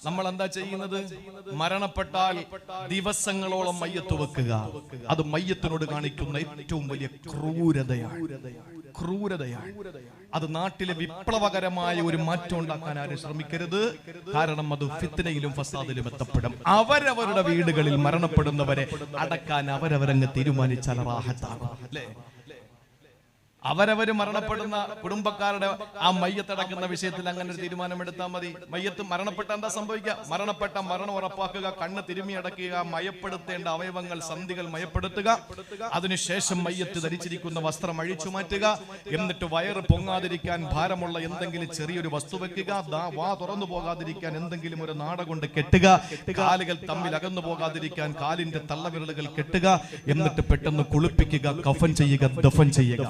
നമ്മൾ എന്താ ചെയ്യുന്നത്? മരണപ്പെട്ടാൽ ദിവസങ്ങളോളം മയ്യത്ത് വെക്കുക. അത് മയ്യത്തിനോട് കാണിക്കുന്ന ഏറ്റവും വലിയ ക്രൂരതയാണ്. അത് നാട്ടിലെ വിപ്ലവകരമായ ഒരു മാറ്റം ഉണ്ടാക്കാൻ ആരും ശ്രമിക്കരുത്. കാരണം അത് ഫിത്നയിലും ഫസാദിലും എത്തപ്പെടും. അവരവരുടെ വീടുകളിൽ മരണപ്പെടുന്നവരെ അടക്കാൻ അവരവരങ്ങ് തീരുമാനിച്ചാൽ റാഹത്താകും, അല്ലേ? അവരവര് മരണപ്പെടുന്ന കുടുംബക്കാരുടെ ആ മയ്യത്തടക്കുന്ന വിഷയത്തിൽ അങ്ങനെ ഒരു തീരുമാനമെടുത്താൽ മതി. മയ്യത്ത് മരണപ്പെട്ട എന്താ സംഭവിക്കുക? മരണപ്പെട്ട മരണം ഉറപ്പാക്കുക, കണ്ണ് തിരുമി അടക്കുക, മയപ്പെടുത്തേണ്ട അവയവങ്ങൾ സന്ധികൾ മയപ്പെടുത്തുക, അതിനുശേഷം മയ്യത്ത് ധരിച്ചിരിക്കുന്ന വസ്ത്രം അഴിച്ചു മാറ്റുക, എന്നിട്ട് വയറ് പൊങ്ങാതിരിക്കാൻ ഭാരമുള്ള എന്തെങ്കിലും ചെറിയൊരു വസ്തു വെക്കുക, വാ തുറന്നു പോകാതിരിക്കാൻ എന്തെങ്കിലും ഒരു നാട കൊണ്ട് കെട്ടുക, കാലുകൾ തമ്മിൽ അകന്നു പോകാതിരിക്കാൻ കാലിന്റെ തള്ളവിരലുകൾ കെട്ടുക, എന്നിട്ട് പെട്ടെന്ന് കുളിപ്പിക്കുക, കഫൻ ചെയ്യുക, ദഫൻ ചെയ്യുക.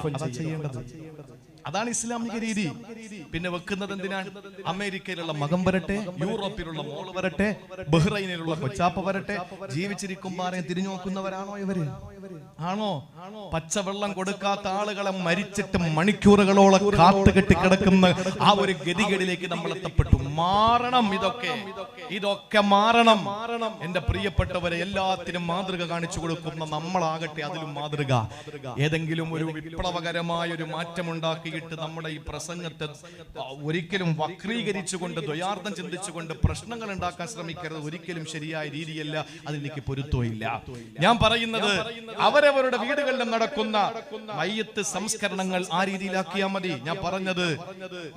അതാണ് ഇസ്ലാമിക രീതി. പിന്നെ വെക്കുന്നത് എന്തിനാണ്? അമേരിക്കയിലുള്ള മകൻ വരട്ടെ, യൂറോപ്പിലുള്ള മോള് വരട്ടെ, ബഹ്റൈനിലുള്ള കൊച്ചാപ്പ വരട്ടെ, ജീവിച്ചിരിക്കുമ്പോൾ തിരിഞ്ഞു നോക്കുന്നവരാണോ ഇവര്? ആണോ? പച്ചവെള്ളം കൊടുക്കാത്ത ആളുകളെ മരിച്ചിട്ട് മണിക്കൂറുകളോളം കാത്തുകെട്ടി കിടക്കുന്ന ആ ഒരു ഗതികേടിലേക്ക് നമ്മൾ എത്തപ്പെട്ടു. മാറണം, ഇതൊക്കെ മാറണം. എന്റെ പ്രിയപ്പെട്ടവരെ, എല്ലാത്തിനും മാതൃക കാണിച്ചു കൊടുക്കുന്ന നമ്മളാകട്ടെ അതിലും മാതൃക. ഏതെങ്കിലും ഒരു വിപ്ലവകരമായ ഒരു മാറ്റമുണ്ടാക്കിയിട്ട് നമ്മുടെ ഈ പ്രസംഗത്തെ ഒരിക്കലും വക്രീകരിച്ചുകൊണ്ട് ദ്വയാർത്ഥം ചിന്തിച്ചുകൊണ്ട് പ്രശ്നങ്ങൾ ഉണ്ടാക്കാൻ ശ്രമിക്കരുത്. ഒരിക്കലും ശരിയായ രീതിയല്ല, അതിലേക്ക് പൊരുത്തമില്ല. ഞാൻ പറയുന്നത് അവരവരുടെ വീടുകളിലും നടക്കുന്ന മയ്യത്ത് സംസ്കരണങ്ങൾ ആ രീതിയിലാക്കിയാൽ മതി. ഞാൻ പറഞ്ഞത്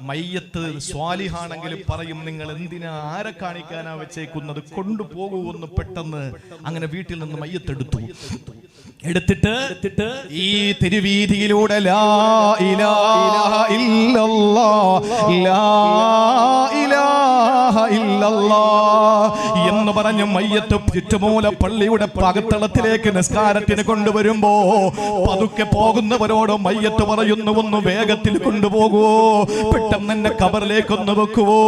മയ്യത്ത് സ്വാലിഹാണെങ്കിൽ പറയും, നിങ്ങൾ എന്തിനാ ആരെ കാണിക്കാനാ വെച്ചേക്കുന്നത്, കൊണ്ടുപോകൂ എന്ന്. പെട്ടെന്ന് അങ്ങനെ വീട്ടിൽ നിന്ന് മയ്യത്തെടുത്തിട്ട് ഈ തിരുവീതിയിലൂടെ ലാ ഇലാഹ ഇല്ലല്ലാഹ് ലാ ഇലാഹ ഇല്ലല്ലാഹ് എന്ന് പറഞ്ഞ് മയ്യത്ത് ചുറ്റുമൂല പള്ളിയുടെ പകത്തളത്തിലേക്ക് നിസ്കാരത്തിന് കൊണ്ടുവരുമ്പോ പതുക്കെ പോകുന്നവരോട് മയ്യത്ത് പറയുന്നു, ഒന്ന് വേഗത്തിൽ കൊണ്ടുപോകുവോ, പെട്ടെന്ന് എന്നെ ഖബറിലേക്ക് ഒന്ന് വെക്കുവോ,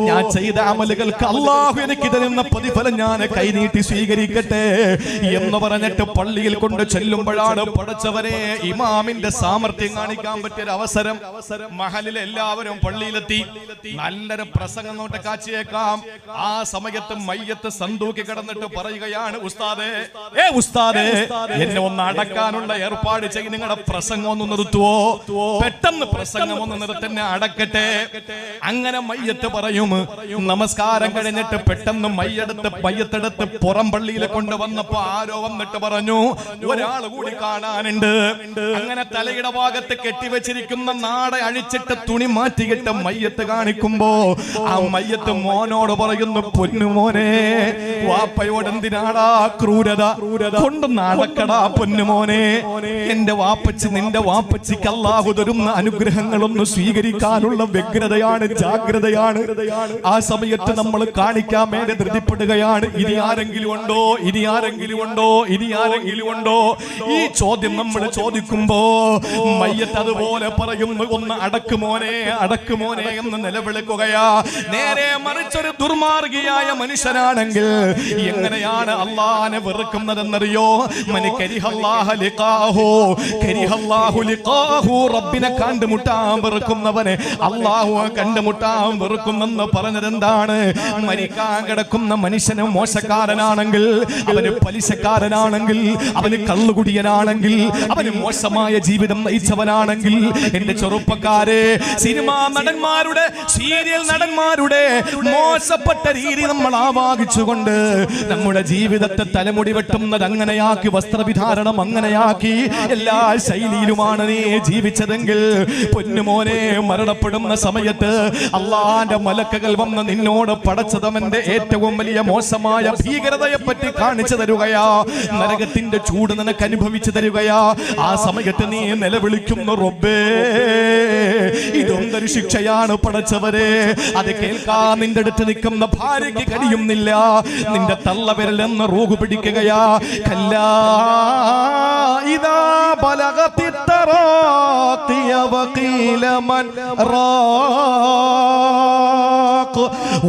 ഞാൻ ചെയ്ത അമലുകൾക്ക് അല്ലാഹു എനിക്ക് തരുന്ന പ്രതിഫലം ഞാൻ കൈനീട്ടി സ്വീകരിക്കട്ടെ എന്ന് പറഞ്ഞിട്ട് പള്ളിയിൽ കൊണ്ട് ചെല്ലുമ്പോഴാണ് പടച്ചവരെ ഇമാമിന്റെ സാമർത്ഥ്യം കാണിക്കാൻ പറ്റിയ അവസരം. മഹലിലെ എല്ലാവരും പള്ളിയിലെത്തി, നല്ലൊരു പ്രസംഗം നോട്ട് കാച്ചിയേക്കാം. ആ സമയത്ത് മയ്യത്ത് സന്തൂക്കി കിടന്നിട്ട് പറയുകയാണ്, ഉസ്താദേ എന്നെ ഒന്ന് അടക്കാനുള്ള ഏർപ്പാട് ചെയ്ത് നിങ്ങളുടെ പ്രസംഗം ഒന്ന് നിർത്തുവോ, പെട്ടെന്ന് പ്രസംഗം ഒന്ന് നിർത്തന്നെ അടക്കട്ടെ. അങ്ങനെ മയ്യത്ത് പറയും. നമസ്കാരം കഴിഞ്ഞിട്ട് പെട്ടെന്ന് മയ്യത്തെടുത്ത് പുറം പള്ളിയിൽ കൊണ്ടുവന്നപ്പോ ആരോ വന്നിട്ട് പറഞ്ഞു, ഒരാൾ കൂടി കാണാനുണ്ട്. അങ്ങനെ തലയുടെ ഭാഗത്ത് കെട്ടിവെച്ചിരിക്കുന്ന നാട അഴിച്ചിട്ട് തുണി മാറ്റിയിട്ട് മയ്യത്ത് കാണിക്കുമ്പോ ആ മയ്യത്ത് മോനോട് പറയുന്നു, പൊന്നുമോനെ, വാപ്പയോട് എന്തിനാടാ ക്രൂരത കൊണ്ട് നടക്കടാ പൊന്നുമോനെ, എന്റെ വാപ്പച്ചി നിന്റെ വാപ്പച്ചിക്ക് അല്ലാഹു തരുന്ന അനുഗ്രഹങ്ങളൊന്ന് സ്വീകരിക്കാനുള്ള വ്യഗ്രതയാണ്, ജാഗ്രതയാണ്. ആ സമയത്ത് നമ്മൾ കാണിക്കാൻ വേണ്ടി ധൃതിപ്പെടുകയാണ്. ഇനി ആരെങ്കിലും ഉണ്ടോ? ഈ ചോദ്യം നമ്മൾ ചോദിക്കുമ്പോ മയ്യത്ത് അതുപോലെ പറയുന്നു, ഒന്ന് അടക്കുമോനെ എന്ന് നിലവിളിക്കുകയാ. നേരെ മറിച്ചൊരു ദുർമാർഗിയായ മനുഷ്യനാണെങ്കിൽ എങ്ങനെയാണ് അള്ളാനെ വെറുക്കുന്നതെന്നറിയോ? റബ്ബിനെ കണ്ടുമുട്ടാൻ വെറുക്കുന്നവനെ അള്ളാഹു കണ്ടുമുട്ടാൻ വെറുക്കുന്നെന്ന് പറഞ്ഞതെന്താണ്? മരിക്കാൻ കിടക്കുന്ന മനുഷ്യന് മോശക്കാരനാണെങ്കിൽ, അവന് പലിശക്കാരനാണെങ്കിൽ, അവന് കള്ളുകുടിയനാണെങ്കിൽ, അവന് മോശമായ ജീവിതം നയിച്ചവനാണെങ്കിൽ, എന്റെ ചെറുപ്പക്കാരെ, സിനിമാ നടന്മാരുടെ, സീരിയൽ നടന്മാരുടെ മോശപ്പെട്ട രീതി നമ്മൾ ആവാഹിച്ചുകൊണ്ട് നമ്മുടെ ജീവിതത്തെ തലമുടി വെട്ടുന്നത് അങ്ങനെയാക്കി, വസ്ത്രവിധാരണം അങ്ങനെയാക്കി, എല്ലാ ശൈലിയിലുമാണ് നീ ജീവിച്ചതെങ്കിൽ പൊന്നുമോനെ, മരണപ്പെടുന്ന സമയത്ത് അള്ളാന്റെ മലക്കുകൾ വന്ന് നിന്നോട് പടച്ചതവന്റെ ഏറ്റവും വലിയ മോശമായ ഭീകരതയെ പറ്റി കാണിച്ചു തരുകയാ, നരകത്തിന്റെ ചൂട് നിനക്ക് അനുഭവിച്ചു തരുകയാ. ആ സമയത്ത് നീ നിലവിളിക്കുന്നു, റബ്ബേ ഇതൊന്നൊരു ശിക്ഷയാണ് പടച്ചവരെ. അത് കേൾക്കാൻ നിന്റെ അടുത്ത് നിൽക്കുന്ന ഭാര്യയ്ക്ക് കഴിയുന്നില്ല. നിന്റെ തള്ളവിരലെന്ന് റൂഹ് പിടിക്കുകയാ. കല്ലാ ഇദാ ബലഗതി തറാഖിയ വഖീല മൻ റാഖ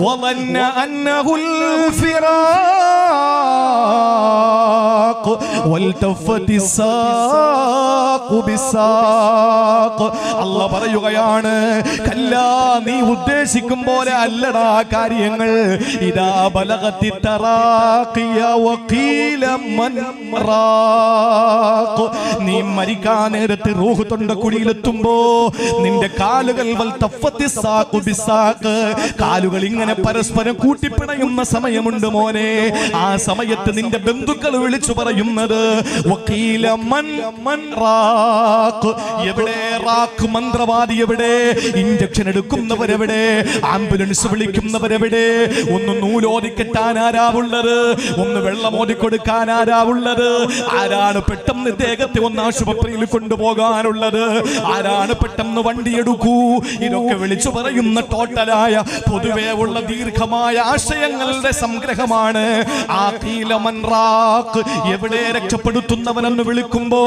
വظن أنه الفراق അല്ലാഹു പറയുകയാണ്, കല്ലാ, നീ ഉദ്ദേശിക്കും പോലെ അല്ലടാ കാര്യങ്ങൾ. ഇദാ ബലഗത്തി തറാഖിയ വഖീല മൻ റാഖ്. നീ മരിക്കാൻ നേരത്ത് റൂഹ് തൊണ്ടക്കുഴിയിലെത്തുമ്പോ നിന്റെ കാലുകൾ കാലുകൾ ഇങ്ങനെ പരസ്പരം കൂട്ടിപ്പിണയുന്ന സമയമുണ്ട് മോനെ. ആ സമയത്ത് നിന്റെ ബന്ധുക്കൾ വിളിച്ചു പറയുന്നത് വഖീല മൻ റാഖ്. എവിടെ റാഖ്? മന്ത്രവാദി എവിടെ? ഇഞ്ചക്ഷൻ എടുക്കുന്നവരെവിടെ? ആംബുലൻസ് വിളിക്കുന്നവരെവിടെ? ഒന്ന് നൂലോതി കെട്ടാൻ ആരാവുള്ളത്? ഒന്ന് വെള്ളമോതി കൊടുക്കാൻ ആരാവുള്ളത്? ആരാണ് പെട്ടെന്ന് ദേഹത്തെ ഒന്ന് ആശുപത്രിയിൽ കൊണ്ടുപോകാനുള്ളത്? ആരാണ് പെട്ടെന്ന് വണ്ടിയെടുക്കൂ? ഇതൊക്കെ വിളിച്ചു പറയുന്ന ടോട്ടലായ പൊതുവേ ഉള്ള ദീർഘമായ ആശയങ്ങളുടെ സംഗ്രഹമാണ് എവിടെ രക്ഷപ്പെടുത്തുന്നവനെന്ന് വിളിക്കുമ്പോ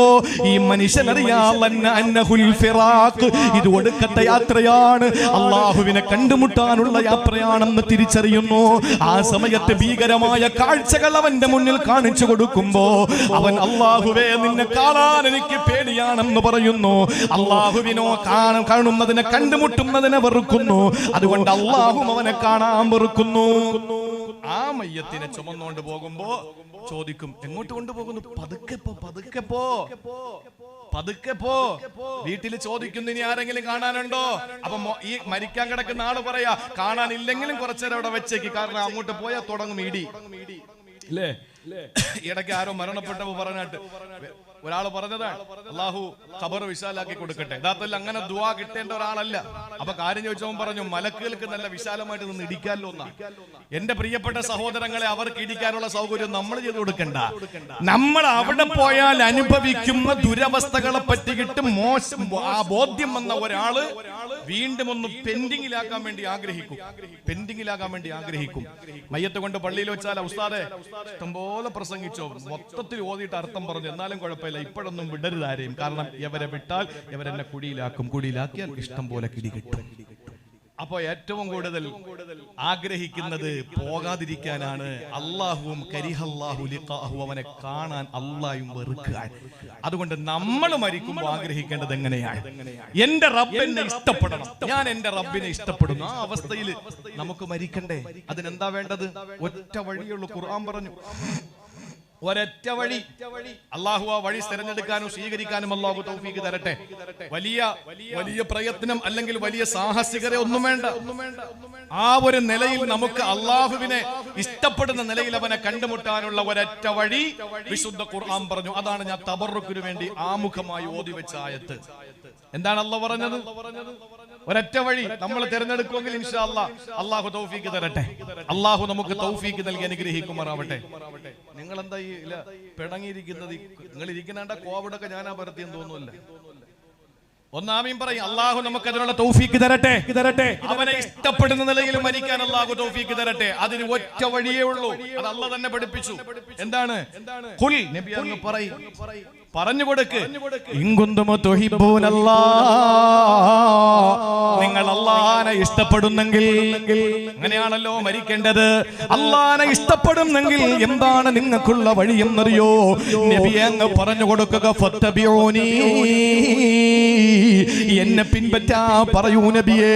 ഈ മനുഷ്യനറിയാം ഇത് ഒടുക്കത്തെ യാത്രയാണ്, അള്ളാഹുവിനെ കണ്ടുമുട്ടാനുള്ള യാത്രയാണെന്ന് തിരിച്ചറിയുന്നു. ആ സമയത്ത് ഭീകരമായ കാഴ്ചകൾ അവന്റെ മുന്നിൽ കാണിച്ചു കൊടുക്കുമ്പോ അവൻ അള്ളാഹുവേ നിന്നെ കാണാൻ എനിക്ക് പേടിയാണെന്ന് പറയുന്നു. അള്ളാഹുവിനോ കാണുന്നതിനെ കണ്ടുമുട്ടുന്നതിനെ വെറുക്കുന്നു. അതുകൊണ്ട് അള്ളാഹു അവനെ കാണാൻ വെറുക്കുന്നു. ആ മയ്യത്തിനെ ചുമന്നുകൊണ്ട് പോകുമ്പോ ചോദിക്കും, എങ്ങോട്ട് കൊണ്ടുപോകുന്നു? പതുക്കെ പോ. വീട്ടിൽ ചോദിക്കുന്നു, ഇനി ആരെങ്കിലും കാണാനുണ്ടോ? അപ്പൊ ഈ മരിക്കാൻ കിടക്കുന്ന ആള് പറയാ, കാണാനില്ലെങ്കിലും കുറച്ചേരം അവിടെ വെച്ചേക്ക്, കാരണം അങ്ങോട്ട് പോയാൽ തുടങ്ങും ഇടി. ഇല്ലേ? ഇടയ്ക്ക് ആരോ മരണപ്പെട്ടപ്പോ പറഞ്ഞിട്ട് ഒരാള് പറഞ്ഞതാണ്, അള്ളാഹു ഖബർ വിശാലാക്കി കൊടുക്കട്ടെ. യഥാർത്ഥത്തിൽ അങ്ങനെ ദുആ കിട്ടേണ്ട ഒരാളല്ല. അപ്പൊ കാര്യം ചോദിച്ചവൻ പറഞ്ഞു, മലക്കുകൾക്ക് നല്ല വിശാലമായിട്ട് നിന്ന് ഇടിക്കാമല്ലോ എന്നാ. എന്റെ പ്രിയപ്പെട്ട സഹോദരങ്ങളെ, അവർക്ക് ഇടിക്കാനുള്ള സൗകര്യം നമ്മൾ ചെയ്തു കൊടുക്കണ്ട. നമ്മൾ അവിടെ പോയാൽ അനുഭവിക്കുന്ന ദുരവസ്ഥകളെ പറ്റിയിട്ട് മോശം ബോധ്യം വന്ന ഒരാള് വീണ്ടും ഒന്ന് പെൻഡിങ്ങിലാക്കാൻ വേണ്ടി ആഗ്രഹിക്കും. മയ്യത്ത് കൊണ്ട് പള്ളിയിൽ വെച്ചാൽ ഉസ്താദെ ഇഷ്ടംപോലെ പ്രസംഗിച്ചോ, മൊത്തത്തിൽ ഓതിയിട്ട് അർത്ഥം പറഞ്ഞു, എന്നാലും കുഴപ്പമില്ല, ഇപ്പോഴൊന്നും വിടരുതാരെയും. കാരണം ഇവരെ വിട്ടാൽ ഇവരെന്നെ കുഴിയിലാക്കിയാൽ ഇഷ്ടം പോലെ കിടി കിട്ടും. അപ്പൊ ഏറ്റവും കൂടുതൽ ആഗ്രഹിക്കുന്നത് പോകാതിരിക്കാനാണ്. അല്ലാഹുവും കരിഹല്ലാഹു ലിഖാഹു, അവനെ കാണാൻ അല്ലാഹും വെറുക്കാൻ. അതുകൊണ്ട് നമ്മൾ മരിക്കുമ്പോൾ ആഗ്രഹിക്കേണ്ടത് എങ്ങനെയാണ്? എന്റെ റബ്ബിനെ ഇഷ്ടപ്പെടണം, ഞാൻ എന്റെ റബ്ബിനെ ഇഷ്ടപ്പെടുന്നു. ആ അവസ്ഥയിൽ നമുക്ക് മരിക്കണ്ടേ? അതിനെന്താ വേണ്ടത്? ഒറ്റ വഴിയുള്ളൂ. ഖുർആൻ പറഞ്ഞു, ഒരൊറ്റ വഴി. അള്ളാഹു ആ വഴി തിരഞ്ഞെടുക്കാനും സ്വീകരിക്കാനും അള്ളാഹു തൗഫീഖ് തരട്ടെ. വലിയ പ്രയത്നം അല്ലെങ്കിൽ വലിയ സാഹസികത ഒന്നും വേണ്ട. ആ ഒരു നിലയിൽ നമുക്ക് അള്ളാഹുവിനെ ഇഷ്ടപ്പെടുന്ന നിലയിൽ അവനെ കണ്ടുമുട്ടാനുള്ള ഒരൊറ്റ വഴി വിശുദ്ധ ഖുർആൻ പറഞ്ഞു. അതാണ് ഞാൻ തബറുക്കിനു വേണ്ടി ആമുഖമായി ഓതി വെച്ച ആയത്ത്. എന്താണ് അള്ളാഹു പറഞ്ഞത്? ഒരൊറ്റ വഴി നമ്മൾ തിരഞ്ഞെടുക്കുമെങ്കിൽ ഇൻഷാ അല്ലാഹ് അള്ളാഹു തൗഫീഖ് തരട്ടെ. അള്ളാഹു നമുക്ക് തൗഫീഖ് നൽകി അനുഗ്രഹിക്കുമാറാവട്ടെ. നിങ്ങൾ എന്താ ഈ പിണങ്ങിയിരിക്കുന്നത്? നിങ്ങൾ ഇരിക്കണ കോവിഡൊക്കെ ഞാനാ പരത്തിയെന്ന് തോന്നുന്നില്ല. ഒന്നാമീൻ പറയും, അള്ളാഹു നമുക്ക് അതിനുള്ള തൗഫീഖ് തരട്ടെ. അവനെ ഇഷ്ടപ്പെടുന്ന നിലയിൽ മരിക്കാൻ അള്ളാഹു തൗഫീഖ് തരട്ടെ. അതിന് ഒറ്റ വഴിയേ ഉള്ളൂ. അത് അള്ളാഹ് തന്നെ പഠിപ്പിച്ചു. എന്താണ്? ഖുൽ, നബി അങ്ങ് പറയും, പറഞ്ഞു കൊടുക്ക്, നിങ്ങൾ അള്ളാഹനെ ഇഷ്ടപ്പെടുന്നെങ്കിൽ, അങ്ങനെയാണല്ലോ മരിക്കേണ്ടത്. അള്ളാഹനെ ഇഷ്ടപ്പെടുന്നെങ്കിൽ എന്താണ് നിങ്ങൾക്കുള്ള വഴി എന്നറിയോ? നബിയെ അങ്ങ് പറഞ്ഞു കൊടുക്കുക, ഫത്തബിഊനി, എന്നെ പിൻപറ്റാ പറയൂ നബിയെ.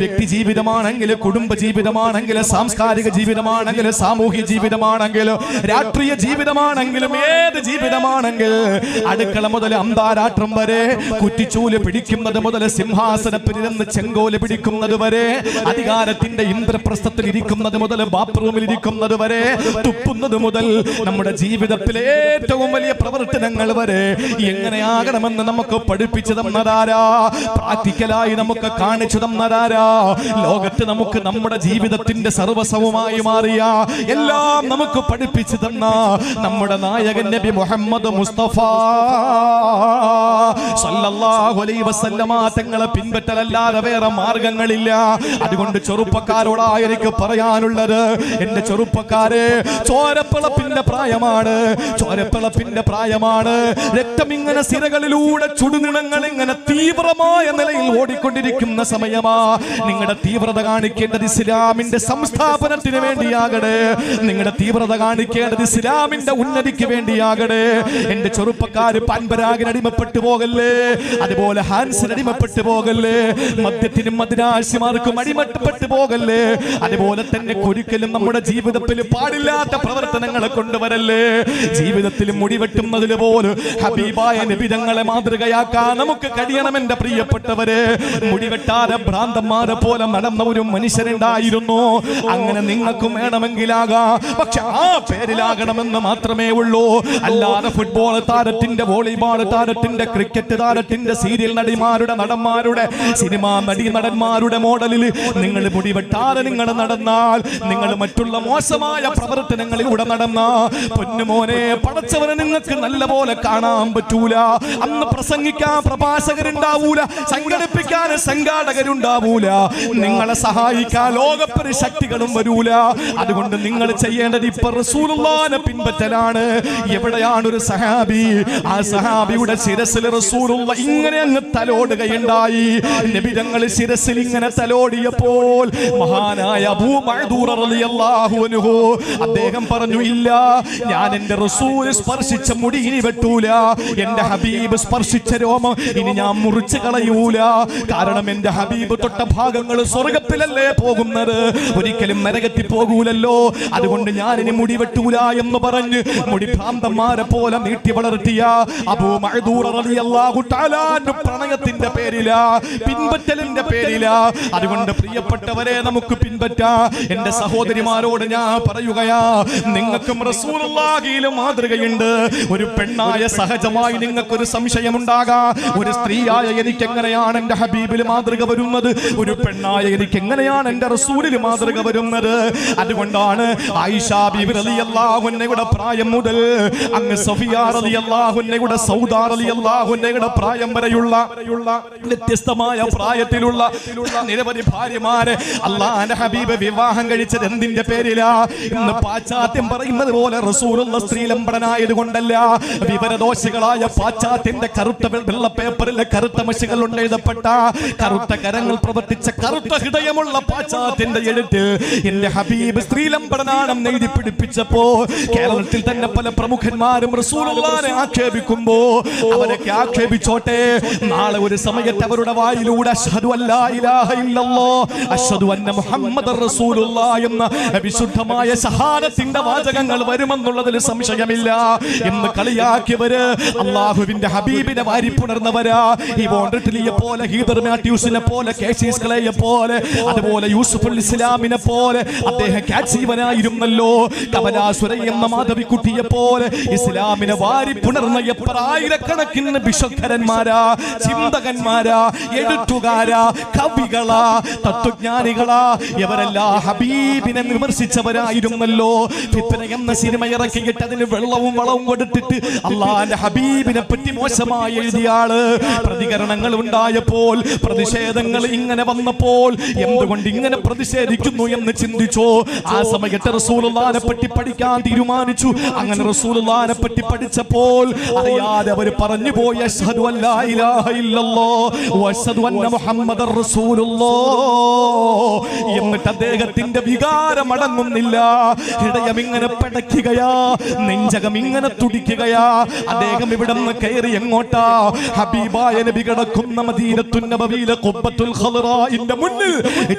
വ്യക്തി ജീവിതമാണെങ്കിൽ, കുടുംബ ജീവിതമാണെങ്കിൽ, സാംസ്കാരിക ജീവിതമാണെങ്കിൽ, സാമൂഹ്യ ജീവിതമാണെങ്കിലും, രാഷ്ട്രീയ ജീവിതമാണെങ്കിലും, ഏത് ജീവിതമാണെങ്കിൽ, അടുക്കള മുതൽ അന്താരാഷ്ട്രം വരെ, കുറ്റിച്ചൂല് പിടിക്കുന്നത് മുതൽ സിംഹാസനത്തിലിരുന്ന് ചെങ്കോല് പിടിക്കുന്നത് വരെ, അധികാരത്തിന്റെ ഇന്ദ്രപ്രസ്ഥത്തിൽ ഇരിക്കുന്നത് മുതൽ ബാത്റൂമിൽ ഇരിക്കുന്നത് വരെ, തുപ്പുന്നത് മുതൽ നമ്മുടെ ജീവിതത്തിലെ ഏറ്റവും വലിയ പ്രവർത്തനങ്ങൾ വരെ എങ്ങനെയാകണമെന്ന് നമുക്ക് പഠിപ്പിച്ചു തന്നതാരാ? പ്രാക്ടിക്കലായി നമുക്ക് കാണിച്ചു തന്നതാരാ? ലോകത്ത് നമുക്ക് നമ്മുടെ ജീവിതത്തിന്റെ സർവസ്വമായി മാറിയ എല്ലാം നമുക്ക് പഠിപ്പിച്ചു തന്ന നമ്മുടെ നായകൻ നബി മുഹമ്മദ് മുസ്തഫ സല്ലല്ലാഹു അലൈഹി വസല്ലമ തങ്ങളെ പിൻപറ്റലല്ലാതെ വേറെ മാർഗങ്ങളില്ല. അതുകൊണ്ട് ചെറുപ്പക്കാരോടായി എനിക്ക് പറയാനുള്ളത്, എന്റെ ചെറുപ്പക്കാരെ, ചോരപ്പിളപ്പിന്റെ പ്രായമാണ്, ചോരപ്പിളപ്പിന്റെ പ്രായമാണ്. രക്തം ഇങ്ങനെ സിരകളിലൂടെ ചുടുനിണങ്ങൾ ഇങ്ങനെ തീവ്രമായ നിലയിൽ ഓടിക്കൊണ്ടിരിക്കുന്ന സമയമാ. നിങ്ങളുടെ തീവ്രത കാണിക്കേണ്ടത് ഇസ്ലാമിന്റെ സംസ്ഥാപനത്തിന് വേണ്ടിയാകട്ടെ, നിങ്ങളുടെ തീവ്രത കാണിക്കേണ്ടത് ഇസ്ലാമിന്റെ ഉന്നതിക്ക് വേണ്ടിയാകട്ടെ. എന്റെ ചെറുപ്പക്കാര് പാൻപരാഗിന് അടിമപ്പെട്ടു പോകല്ലേ, അതുപോലെ ഹാൻസിന് അടിമപ്പെട്ടു പോകല്ലേ, മദ്യത്തിനും മദിരാശിമാർക്കും അടിമപ്പെട്ടു പോകല്ലേ, അതുപോലെ തന്നെ ഒരിക്കലും നമ്മുടെ ജീവിതത്തിൽ പാടില്ലാത്ത പ്രവർത്തനങ്ങളെ കൊണ്ടുവരല്ലേ. ജീവിതത്തിൽ മുടിവെട്ടുന്നതിന് പോലും ഹബീബായ നബി തങ്ങളെ മാതൃകയാക്കാൻ നമുക്ക് കഴിയണം. എന്റെ പ്രിയപ്പെട്ടവരെ, മുടിവെട്ടാതെ ഭ്രാന്തന്മാരെ പോലെ നടന്ന ഒരു മനുഷ്യനുണ്ടായിരുന്നു. അങ്ങനെ നിങ്ങൾക്കും വേണമെങ്കിലാകാം, പക്ഷെ ആ പേരിലാകണമെന്ന് മാത്രമേ ഉള്ളൂ. അല്ലാതെ ഫുട്ബോൾ താരത്തിന്റെ, വോളിബോൾ താരത്തിന്റെ, ക്രിക്കറ്റ് താരത്തിന്റെ, സീരിയൽ നടിമാരുടെ, നടന്മാരുടെ, സിനിമാ നടന്മാരുടെ മോഡലിൽ നിങ്ങൾ മുടിവെട്ടാതെ നിങ്ങൾ നടന്നാൽ, നിങ്ങൾ മറ്റുള്ള മോശമായ പ്രവർത്തനങ്ങളിലൂടെ നടന്ന പൊന്നുമോനെ, പടച്ചവനെ നിങ്ങൾക്ക് നല്ല പോലെ കാണാൻ പറ്റൂല. അന്ന് പ്രസംഗിക്കാൻ പ്രഭാഷകരുണ്ടാവൂല, സംഘടിപ്പിക്കാൻ സംഘാടകരുണ്ടാവൂല, നിങ്ങളെ സഹായിക്കാൻ ലോകപ്പരി ശക്തികളും വരൂല. അതുകൊണ്ട് നിങ്ങൾ ചെയ്യേണ്ടത് ഇപ്പൊ റസൂലുള്ളാഹിനെ പിൻപറ്റലാണ്. എവിടെയാണ് ഒരു സഹാബി, ആ സഹാബിയുടെ ശിരസിൽ റസൂലുള്ള ഇങ്ങനെ അങ്ങ് തലോടുകയുണ്ടായി. നബി തങ്ങൾ ശിരസിൽ ഇങ്ങനെ തലോടിയപ്പോൾ മഹാനായ അബൂ മഅ്ദൂർ റളിയല്ലാഹു അൻഹു അദ്ദേഹം പറഞ്ഞു, ഇല്ല, ഞാൻ എന്റെ റസൂൽ സ്പർശിച്ച മുടി ഇനി വെട്ടൂല, എന്റെ ഹബീബ് സ്പർശിച്ച രോമം ഇനി ഞാൻ മുറിച്ച് കളയൂല. കാരണം എന്റെ ഹബീബ് തൊട്ട ഭാഗങ്ങൾ സ്വർഗത്തിലല്ലേ പോകുന്നത്, ഒരിക്കലും നരകത്തിൽ പോകൂലല്ലോ. അതുകൊണ്ട് ഞാൻ ഇനി മുടി വെട്ടൂല എന്ന് പറഞ്ഞ് മുടി ഭ്രാന്തന്മാരെ പോലെ നീട്ടി വളർത്തിയ അബൂ മഅ്ദൂർ റളിയല്ലാഹു തആല പ്രണയത്തിന്റെ പേരിലാ, പിൻപറ്റലിന്റെ പേരിലാ. അതുകൊണ്ട് പ്രിയപ്പെട്ടവരെ, നമുക്ക് പിൻപറ്റാ. എന്റെ സഹോദരിമാരോട് ഞാൻ പറയുകയാ, നിങ്ങൾക്കും റസൂലുള്ളാഹിയിൽ മാതൃകയുണ്ട്. ഒരു പെണ്ണായ സഹജമായി നിങ്ങൾക്കൊരു സംശയമുണ്ടാകാം, ഒരു സ്ത്രീയായ എനിക്ക് എങ്ങനെയാണ് എന്റെ ഹബീബിൽ മാതൃക വരുന്നത്, ഒരു പെണ്ണായ എനിക്ക് എങ്ങനെയാണ് എന്റെ റസൂലിൽ മാതൃക വരുന്നത്. അതുകൊണ്ടാണ് ആയിഷ ബീവി റളിയല്ലാഹു അൻഹയുടെ പ്രായം മുതൽ അങ്ങ് സഫിയ റളിയല്ലാഹു അൻഹയുടെ, സൗദ റളിയല്ലാഹു അൻഹയുടെ പ്രായം വരെയുള്ള വ്യത്യസ്തമായ പ്രായത്തിലുള്ള നിരവധി ഭാര്യമാരെ അല്ലാഹുവിന്റെ ഹബീബ് വിവാഹം കഴിച്ചത് എന്തിന്റെ പേരിലാ? ഇന്ന് പാശ്ചാത്യം പറയുന്നത് പോലെ റസൂലുള്ള സ്ത്രീലംബടനായത് കൊണ്ടല്ല. വിവരദോഷികളായ പാശ്ചാത്യന്റെ കറുത്ത വെള്ള പേപ്പറിലെ കറുത്ത മഷികൾ കൊണ്ട് എഴുതപ്പെട്ട, കറുത്ത കരങ്ങൾ പ്രവർത്തിച്ച, കറുത്ത ഹൃദയമുള്ള പാശ്ചാത്യന്റെ എഴുത്തിൽ എന്റെ ഹബീബ് സ്ത്രീലംബടനാണെന്ന് എഴുതി പിടിപ്പിച്ചപ്പോ കേരളത്തിൽ തന്നെ പല പ്രമുഖന്മാരും റസൂലുള്ളാഹിനെ ആക്ഷേപിക്കുമ്പോ അവരൊക്കെ ആക്ഷേപിച്ചോട്ടെ. നാളെ ഒരു സമയത്ത് അവരുടെ വായിലൂടെ അശ്ഹദു അല്ലാ ഇലാഹ ഇല്ലല്ലാഹ് അശ്ഹദു അന്ന മുഹമ്മദർ റസൂലുള്ളാഹ് എന്ന വിശുദ്ധമായ ഷഹാദത്തിന്റെ വാചകങ്ങൾ വരുമെന്നുള്ളതിൽ സംശയമില്ല. എന്ന് കളിയാക്കിയവര് അല്ലാഹുവിന്റെ ഹബീബിനെ വാരിപ്പുണർന്നവരാ. ഈ വോണ്ടർട്ടിലിയെ പോലെ, ഹീദർ മാത്യൂസിനെ പോലെ, കേസീസ് ക്ലേയെ പോലെ, അതുപോലെ യൂസുഫുൽ ഇസ്ലാമിനെ പോലെ അദ്ദേഹം കാച്ചീവനായിരുന്നല്ലോ. കമലാസുര എന്ന മാധവിക്കുട്ടിയെ പോലെ ഇസ്ലാമിനെ വാരിപ്പുണർന്ന എപ്രായിരക്കണക്കിന് വിശുദ്ധരന്മാരാ, ചിന്തകന്മാരാ, എഴുത്തുകാരാ, കവികളാ, തത്വജ്ഞാനികളാ, ഇവരെല്ലാം ഹബീബിനെ വിമർശിച്ചവരായിരുന്നല്ലോ. ഫിത്ന എന്ന സിനിമ ഇറക്കിയിട്ട് അതിന് വെള്ളവും വളവും കൊടുത്തിട്ട് അള്ളാന്റെ ഹബീബിനെ പറ്റി മോശമായി എഴുതിയ ആള്. പ്രതികരണങ്ങൾ ഉണ്ടായപ്പോൾ, പ്രതിഷേധങ്ങൾ ഇങ്ങനെ വന്നപ്പോൾ എന്തുകൊണ്ട് ഇങ്ങനെ പ്രതിഷേധിക്കുന്നു എന്ന് ചിന്തിച്ചോ. ആ സമയത്ത് റസൂലുള്ളാഹിനെ പറ്റി പഠിക്കാൻ തീരുമാനിച്ചു. അങ്ങനെ റസൂലുള്ളാഹിനെ പറ്റി പഠിച്ചപ്പോൾ അറിയാതെ അവർ പറഞ്ഞു പോയി, അശ്ഹദു അല്ലാ ഇലാഹ ഇല്ലല്ലാഹ് വഅശ്ഹദു അന്ന മുഹമ്മദർ റസൂലുള്ളാഹ്. എന്നിട്ട് അദ്ദേഹത്തിന്റെ വികാരം അടങ്ങുന്നില്ല. ഹൃദയം ഇങ്ങനെ പടയ്ക്കുകയാ, നെഞ്ചകം ഇങ്ങനെ തുടിക്കുകയാ. അദ്ദേഹം ഇവിടെ നിന്ന് കയറി എങ്ങോട്ടാ? ഹബീബായ നബി കിടക്കുന്ന മദീനത്തുൻ നബവിയിലെ ഖുബ്ബത്തുൽ ഖളറാഇന്റെ മുന്നിൽ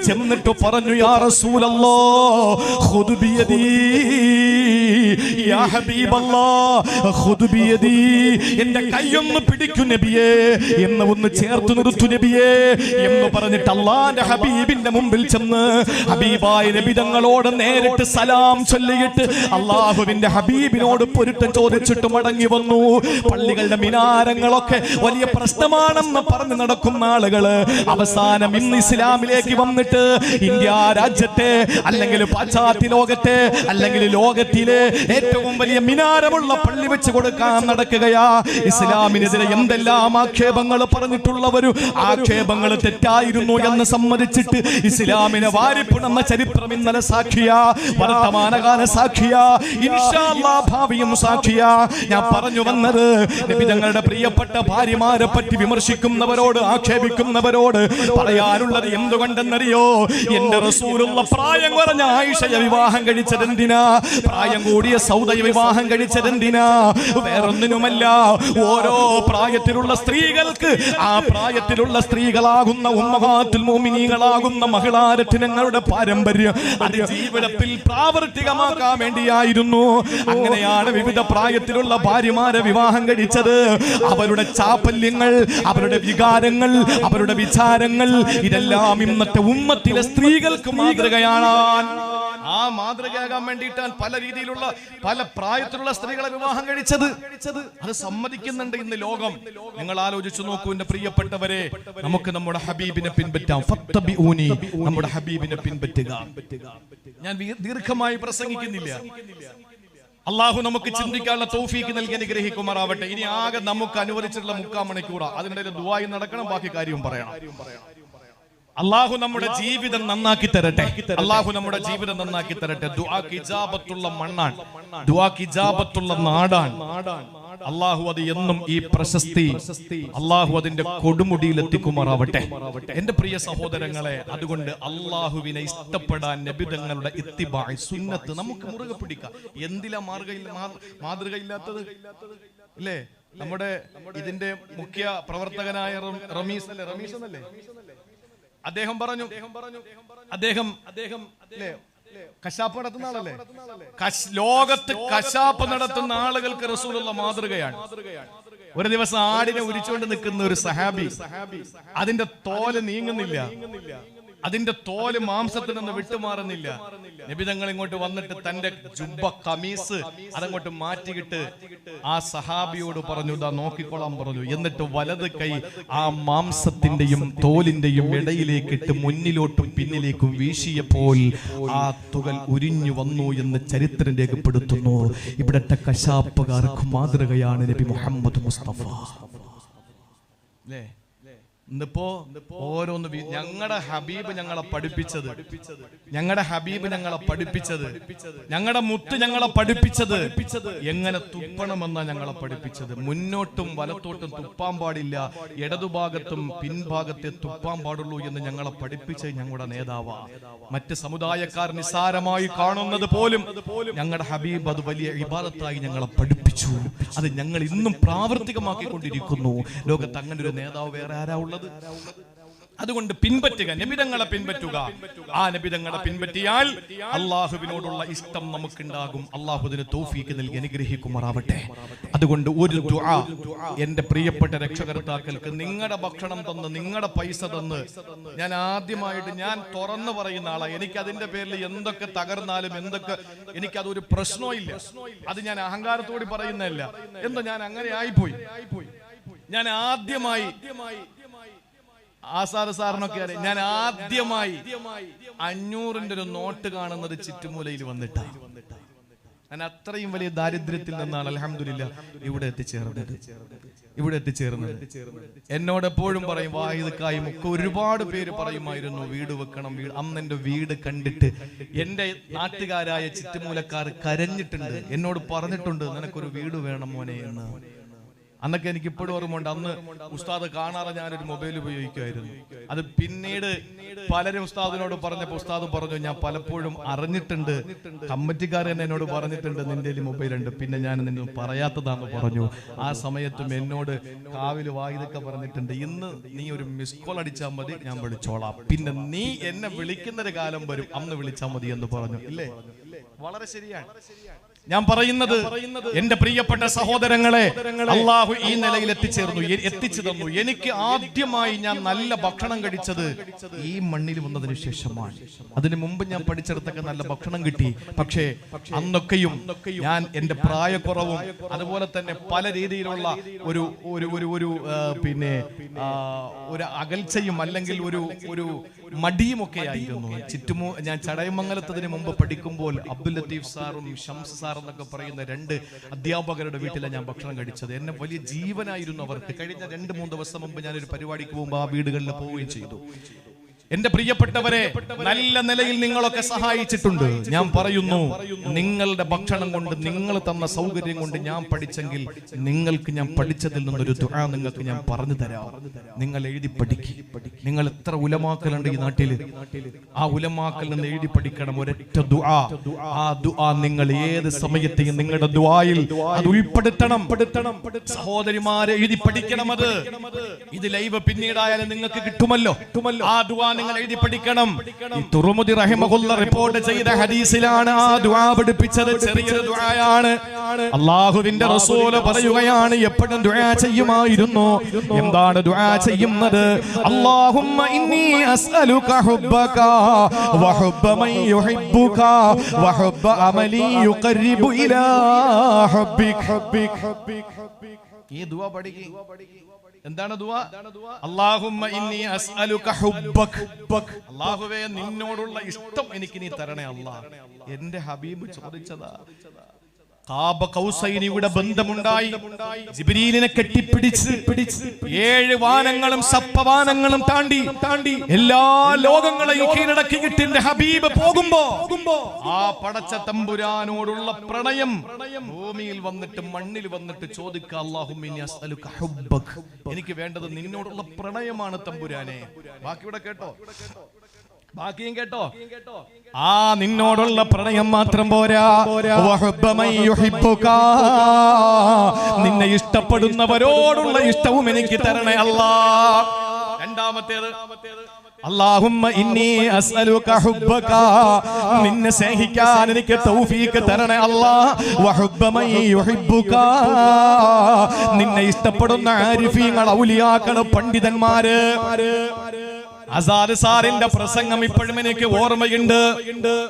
ചെന്നിട്ട് പറഞ്ഞു, യാ റസൂലല്ലാഹ് ഖുദ് ബിയദി യാ ഹബീബല്ലാഹ് ഖുദ് ബിയദി, എന്റെ കൈയൊന്ന് പിടിക്കൂ നബിയേ, എന്ന് ഒന്ന് ചേർത്ത് നിർത്തു നബിയേ എന്ന് പറഞ്ഞിട്ട് അല്ലാഹുവിന്റെ ഹബീബിന്റെ മുമ്പിൽ ചെന്ന് ഹബീബായ നബി തങ്ങളോട് നേരിട്ട് സലാം ചൊല്ലിയിട്ട് അല്ലാഹുവിന്റെ ഹബീബിനോട് പൊരുത്തം ചോദിച്ചിട്ട് മടങ്ങി വന്നു. പള്ളികളുടെ മിനാരങ്ങളൊക്കെ വലിയ പ്രശ്നമാണെന്ന് പറഞ്ഞു നടക്കുന്ന ആളുകള് അവസാനം ഇന്ന് ഇസ്ലാമിലേക്ക് വന്നിട്ട് ഇന്ത്യ രാജ്യത്തെ അല്ലെങ്കിൽ പാശ്ചാത്യ ലോകത്തെ അല്ലെങ്കിൽ ലോകത്തിലെ ഏറ്റവും വലിയ മിനാരമുള്ള പള്ളി വെച്ച് കൊടുക്കാൻ നടക്കുകയാ. ഇസ്ലാമിനെതിരെ എന്തെല്ലാം ആക്ഷേപങ്ങൾ പറഞ്ഞിട്ടുള്ളവരും ആക്ഷേപങ്ങൾ തെറ്റായിരുന്നു എന്ന് സമ്മതിച്ചിട്ട് ഇസ്ലാമിനെ വാരിപ്പുണർന്ന ചരിത്രം ഇന്നലെ സാക്ഷിയാ, വർത്തമാനകാല സാക്ഷിയാ, ഇൻഷാ അല്ലാഹ് ഭാവിയും സാക്ഷിയാ. ഞാൻ പറഞ്ഞു വന്നത് നബി തങ്ങളുടെ പ്രിയപ്പെട്ട ഭാര്യമാരെ പറ്റി വിമർശിക്കുന്നവരോട് ആക്ഷേപിക്കുന്നവരോട് പറയാനുള്ളത് എന്തുകൊണ്ടെന്നറിയോ? എന്റെ റസൂലുള്ള പ്രായം കുറഞ്ഞ ആയിഷയെ വിവാഹം കഴിച്ചതെന്തിനാ? പ്രായം കൂടിയ സൗദയെ വിവാഹം കഴിച്ചതെന്തിനാ? വേറൊന്നിനുമല്ല. ഓരോ പ്രായത്തിലുള്ള സ്ത്രീകൾക്ക് ആ പ്രായത്തിലുള്ള സ്ത്രീകളാകുന്ന ഉമ്മഹാത്തുൽ മുഅ്മിനീങ്ങളാകുന്ന മഹിളാരത്നങ്ങളുടെ പാരമ്പര്യം അത് ജീവിതത്തിൽ പ്രാവർത്തികമാക്കാൻ വേണ്ടിയായിരുന്നു. അങ്ങനെയാണ് വിവിധ പ്രായത്തിലുള്ള ഭാര്യമാരെ വിവാഹം കഴിച്ചത്. അവരുടെ ചാപല്യങ്ങൾ, അവരുടെ വികാരങ്ങൾ, അവരുടെ വിചാരങ്ങൾ ഇതെല്ലാം ഇന്നത്തെ ഉമ്മത്തിലെ സ്ത്രീകൾക്ക് മാതൃകയാണ്. ആ മാതൃകയാകാൻ വേണ്ടിയിട്ടാണ് പല രീതിയിലുള്ള പല പ്രായത്തിലുള്ള സ്ത്രീകളെ വിവാഹം കഴിച്ചത്. അത് സമ്മതിക്കുന്നുണ്ട് ഇന്ന് ലോകം. നിങ്ങൾ ആലോചിച്ചു നോക്കൂ എന്റെ പ്രിയപ്പെട്ടവരെ, നമുക്ക് നമ്മുടെ ഹബീബിനെ പിൻപറ്റാം. ഫത്തബിഊനി, നമ്മുടെ ഹബീബിനെ പിൻപറ്റുക. ഞാൻ ദീർഘമായി പ്രസംഗിക്കുന്നില്ല. അള്ളാഹു നമുക്ക് ചിന്തിക്കാനുള്ള തൗഫീക്ക് നൽകി അനുഗ്രഹിക്കുമാറാവട്ടെ. ഇനി ആകെ നമുക്ക് അനുവദിച്ചിട്ടുള്ള 3/4 മണിക്കൂറാ. അതിനിടയിൽ ദുആയും നടക്കണം, ബാക്കി കാര്യവും പറയണം. അള്ളാഹു നമ്മുടെ ജീവിതം നന്നാക്കി തരട്ടെ. അള്ളാഹു നമ്മുടെ ജീവിതം നന്നാക്കി തരട്ടെ. ദുആക്ക് ഇജാബത്തുള്ള മണ്ണാണ്, ദുആക്ക് ഇജാബത്തുള്ള നാടാണ്. അള്ളാഹു അത് എന്നും ഈ പ്രശസ്തി അള്ളാഹു അതിന്റെ കൊടുമുടിയിൽ എത്തിക്കുമാറാവട്ടെ. എന്റെ പ്രിയ സഹോദരങ്ങളെ, അതുകൊണ്ട് അള്ളാഹുവിനെ ഇഷ്ടപ്പെടാൻ നബിതങ്ങളുടെ ഇത്തിബാഅ് സുന്നത്ത് നമുക്ക് മുറുകെ പിടിക്കാം. എന്തിലാ മാതൃകയില്ലാത്തത്? അല്ലേ? നമ്മുടെ ഇതിന്റെ മുഖ്യ പ്രവർത്തകനായ റമീസ് എന്നല്ലേ അദ്ദേഹം പറഞ്ഞു, അദ്ദേഹം കശാപ്പ് നടത്തുന്ന ആളല്ലേ? ലോകത്ത് കശാപ്പ് നടത്തുന്ന ആളുകൾക്ക് റസൂലുള്ള മാതൃകയാണ്. ഒരു ദിവസം ആടിനെ ഉരിച്ചുകൊണ്ട് നിൽക്കുന്ന ഒരു സഹാബി, അതിന്റെ തോല് നീങ്ങുന്നില്ല, അതിന്റെ തോല് മാംസത്തിൽ നിന്ന് വിട്ടുമാറുന്നില്ല. നബി തങ്ങൾ ഇങ്ങോട്ട് വന്നിട്ട് തന്റെ ജുബ്ബ കമീസ് അതങ്ങോട്ട് മാറ്റിയിട്ട് ആ സഹാബിയോട് പറഞ്ഞു, ഇതാ നോക്കിക്കോളാൻ പറഞ്ഞു. എന്നിട്ട് വലത് കൈ ആ മാംസത്തിന്റെയും തോലിന്റെയും ഇടയിലേക്കിട്ട് മുന്നിലോട്ടും പിന്നിലേക്കും വീശിയപ്പോൾ ആ തുകൽ ഉരിഞ്ഞു വന്നു എന്ന് ചരിത്രം രേഖപ്പെടുത്തുന്നു. ഇവിടത്തെ കശാപ്പുകാർക്ക് മാതൃകയാണ് നബി മുഹമ്മദ് മുസ്തഫ. ഇന്നിപ്പോ ഓരോന്ന് ഞങ്ങളുടെ ഹബീബ് ഞങ്ങളെ പഠിപ്പിച്ചത്, ഞങ്ങളുടെ മുത്ത് ഞങ്ങളെ പഠിപ്പിച്ചത് എങ്ങനെ തുപ്പണമെന്നാ ഞങ്ങളെ പഠിപ്പിച്ചത്. മുന്നോട്ടും വലത്തോട്ടും തുപ്പാൻ പാടില്ല, ഇടതുഭാഗത്തും പിൻഭാഗത്തെ തുപ്പാൻ പാടുള്ളൂ എന്ന് ഞങ്ങളെ പഠിപ്പിച്ചത് ഞങ്ങളുടെ നേതാവാ. മറ്റ് സമുദായക്കാർ നിസ്സാരമായി കാണുന്നത് പോലും ഞങ്ങളുടെ ഹബീബ് അത് വലിയ ഇബാദത്തായി ഞങ്ങളെ പഠിപ്പിച്ചു. അത് ഞങ്ങൾ ഇന്നും പ്രാവർത്തികമാക്കിക്കൊണ്ടിരിക്കുന്നു. ലോകത്ത് അങ്ങനെ ഒരു നേതാവ് വേറെ ആരാ ഉള്ളത്? അതുകൊണ്ട് പിൻപറ്റുക, നബിതങ്ങളെ പിൻപറ്റുക. ആ നബിതങ്ങളെ പിൻപറ്റിയാൽ അള്ളാഹുവിനോടുള്ള ഇഷ്ടം നമുക്കുണ്ടാകും. അള്ളാഹു അതിന് തൗഫീക്ക് നൽകി അനുഗ്രഹിക്കുമാറാവട്ടെ. അതുകൊണ്ട് ഒരു ദുആ എന്റെ പ്രിയപ്പെട്ട രക്ഷകർത്താക്കൾക്ക്, നിങ്ങളുടെ ഭക്ഷണം തന്ന് നിങ്ങളുടെ പൈസ തന്ന് ഞാൻ ആദ്യമായിട്ട് ഞാൻ തുറന്നു പറയുന്ന ആളാ. എനിക്ക് അതിന്റെ പേരിൽ എന്തൊക്കെ തകർന്നാലും എന്തൊക്കെ എനിക്കതൊരു പ്രശ്നമില്ല. അത് ഞാൻ അഹങ്കാരത്തോട് പറയുന്നതല്ല. എന്തോ ഞാൻ അങ്ങനെ ആയിപ്പോയി. ഞാൻ ആദ്യമായി ആസാർ സാറിനൊക്കെ അറിയാം, ഞാൻ ആദ്യമായി 500-ന്റെ ഒരു നോട്ട് കാണുന്നത് ചിറ്റുമൂലയിൽ വന്നിട്ടാണ്. ഞാൻ അത്രയും വലിയ ദാരിദ്ര്യത്തിൽ നിന്നാണ് അൽഹംദുലില്ലാ ഇവിടെ എത്തിച്ചേർന്നത്. എന്നോട് എപ്പോഴും പറയും, വാഹിദക്കായും ഒക്കെ ഒരുപാട് പേര് പറയുമായിരുന്നു വീട് വെക്കണം. അന്ന് എന്റെ വീട് കണ്ടിട്ട് എന്റെ നാട്ടുകാരായ ചിറ്റുമൂലക്കാർ കരഞ്ഞിട്ടുണ്ട്, എന്നോട് പറഞ്ഞിട്ടുണ്ട് നിനക്കൊരു വീട് വേണം മോനെ എന്ന്. അന്നൊക്കെ എനിക്ക് ഇപ്പോഴും ഓർമ്മയുണ്ട്. അന്ന് ഉസ്താദ് കാണാതെ ഞാനൊരു മൊബൈൽ ഉപയോഗിക്കുമായിരുന്നു. അത് പിന്നീട് പലരും ഉസ്താദിനോട് പറഞ്ഞപ്പോൾ ഉസ്താദ് പറഞ്ഞു, ഞാൻ പലപ്പോഴും അറിഞ്ഞിട്ടുണ്ട്, കമ്മിറ്റിക്കാർ തന്നെ എന്നോട് പറഞ്ഞിട്ടുണ്ട് നിന്റെ മൊബൈൽ ഉണ്ട്, പിന്നെ ഞാൻ നിന്നെ പറയാത്തതാന്ന് പറഞ്ഞു. ആ സമയത്തും എന്നോട് കാവില് വായിതൊക്കെ പറഞ്ഞിട്ടുണ്ട്, ഇന്ന് നീ ഒരു മിസ് കോൾ അടിച്ചാൽ മതി, ഞാൻ വിളിച്ചോളാം, പിന്നെ നീ എന്നെ വിളിക്കുന്നൊരു കാലം വരും, അന്ന് വിളിച്ചാൽ മതി എന്ന് പറഞ്ഞു. ഇല്ലേ? വളരെ ശരിയാണ്. ഞാൻ പറയുന്നത് എന്റെ പ്രിയപ്പെട്ട സഹോദരങ്ങളെ, അള്ളാഹു ഈ നിലയിൽ എത്തിച്ചു തന്നു. എനിക്ക് ആദ്യമായി ഞാൻ നല്ല ഭക്ഷണം കഴിച്ചത് ഈ മണ്ണിൽ വന്നതിന് ശേഷമാണ്. അതിനു മുമ്പ് ഞാൻ പഠിച്ചെടുത്തൊക്കെ നല്ല ഭക്ഷണം കിട്ടി. പക്ഷേ അന്നൊക്കെയും ഞാൻ എന്റെ പ്രായക്കുറവും അതുപോലെ തന്നെ പല രീതിയിലുള്ള ഒരു പിന്നെ ഒരു അകൽച്ചയും അല്ലെങ്കിൽ ഒരു മടിയുമൊക്കെ ആയിരുന്നു. ഞാൻ ചടയമംഗലത്തതിന് മുമ്പ് പഠിക്കുമ്പോൾ അബ്ദുൽ ലത്തീഫ് സാറും ഷംസ് സാർ എന്നൊക്കെ പറയുന്ന 2 അധ്യാപകരുടെ വീട്ടിലാണ് ഞാൻ ഭക്ഷണം കഴിച്ചത്. എന്നെ വലിയ ജീവനായിരുന്നു അവർക്ക്. കഴിഞ്ഞ 2-3 ദിവസം മുമ്പ് ഞാനൊരു പരിപാടിക്ക് പോകുമ്പോൾ ആ വീടുകളിൽ പോവുകയും ചെയ്തു. എന്റെ പ്രിയപ്പെട്ടവരെ, നല്ല നിലയിൽ നിങ്ങളൊക്കെ സഹായിച്ചിട്ടുണ്ട്. ഞാൻ പറയുന്നു, നിങ്ങളുടെ ഭക്ഷണം കൊണ്ട്, നിങ്ങൾ തന്ന സൗകര്യം കൊണ്ട് ഞാൻ പഠിച്ചെങ്കിൽ നിങ്ങൾക്ക് ഞാൻ പഠിച്ചതിൽ നിന്നൊരു ദുആ നിങ്ങൾക്ക് ഞാൻ പറഞ്ഞു തരാം. നിങ്ങൾ എഴുതി പഠിക്കും. നിങ്ങൾ എത്ര ഉലമാക്കലുണ്ട് ഈ നാട്ടില്, ആ ഉലമാക്കൽ നിന്ന് എഴുതി പഠിക്കണം ഒരൊറ്റ ദുആ. ആ ദുആ നിങ്ങൾ ഏത് സമയത്തെയും നിങ്ങളുടെ ദുആയിൽ അത് ഉൾപ്പെടുത്തണം. സഹോദരിമാരെ, എഴുതി പഠിക്കണം. ഇത് ലൈവ് പിന്നീടായാലും നിങ്ങൾക്ക് കിട്ടുമല്ലോ. ആ ദുആ നിങ്ങൾ എഴുതി പഠിക്കണം. ഈ തുറമുദി റഹിമഹുല്ല റിപ്പോർട്ട് ചെയ്ത ഹദീസിലാണ് ആ ദുആ പഠിപ്പിച്ചത്. ചെറിയൊരു ദുആയാണ്. അല്ലാഹുവിന്റെ റസൂൽ പറയുകയാണ്, എപ്പോഴും ദുആ ചെയ്യുമായിരുന്നു. എന്താണ് ദുആ ചെയ്യുന്നത്? അല്ലാഹുമ്മ ഇന്നി അസ്അലുക ഹുബ്ബക വഹുബ്ബ മൻ യുഹിബ്ബുക വഹുബ്ബ അമലി യുഖർരിബു ഇലാ ഹുബ്ബിക. ഈ ദുആ പഠിക്കുക. എന്താണ് ദുആ? അല്ലാഹുമ്മ ഇന്നി അസ്അലുക ഹുബ്ബക. അല്ലാഹുവേ, നിന്നോടുള്ള ഇഷ്ടം എനിക്ക് നീ തരണേ അല്ലാഹ്. എന്റെ ഹബീബ് ചോദിച്ചതാ. ഖാബ കൗസൈനിയുടെ ബന്ധമുണ്ടായി. ജിബ്രീലിനെ കെട്ടിപ്പിടിച്ച് 7 വാനങ്ങളും സപ്തവാനങ്ങളും താണ്ടി എല്ലാ ലോകങ്ങളെയും കീഴടക്കിയിട്ട് എന്റെ ഹബീബ് പോകുമ്പോ ആ പടച്ച തമ്പുരാനോടുള്ള പ്രണയം ഭൂമിയിൽ വന്നിട്ട് മണ്ണിൽ വന്നിട്ട് ചോദിക്കുക, അല്ലാഹുമ്മ ഇന്നി അസ്അലുക ഹുബ്ബക. എനിക്ക് വേണ്ടത് നിന്നോടുള്ള പ്രണയമാണ് തമ്പുരാനെ. ബാക്കിയുടെ കേട്ടോ, ബാക്കിയും കേട്ടോ. ആ നിന്നോടുള്ള പ്രണയം മാത്രം പോരാ, വഹുബ്ബ മൻ യുഹിബ്ബുക. നിന്നെ ഇഷ്ടപ്പെടുന്നവരോടുള്ള ഇഷ്ടവും എനിക്ക് തരണേ അല്ലാഹ്. രണ്ടാമത്തേത്, അല്ലാഹുമ്മ ഇന്നി അസ്അലുക ഹുബ്ബക. നിന്നെ സ്നേഹിക്കാൻ എനിക്ക് തൗഫീഖ് തരണേ അല്ലാഹ്. വഹുബ്ബ മൻ യുഹിബ്ബുക. നിന്നെ ഇഷ്ടപ്പെടുന്ന ആരിഫീങ്ങൾ, ഔലിയാക്കൾ, പണ്ഡിതന്മാര്. ആസാദ് സാറിന്റെ പ്രസംഗം ഇപ്പോഴും എനിക്ക് ഓർമ്മയുണ്ട്.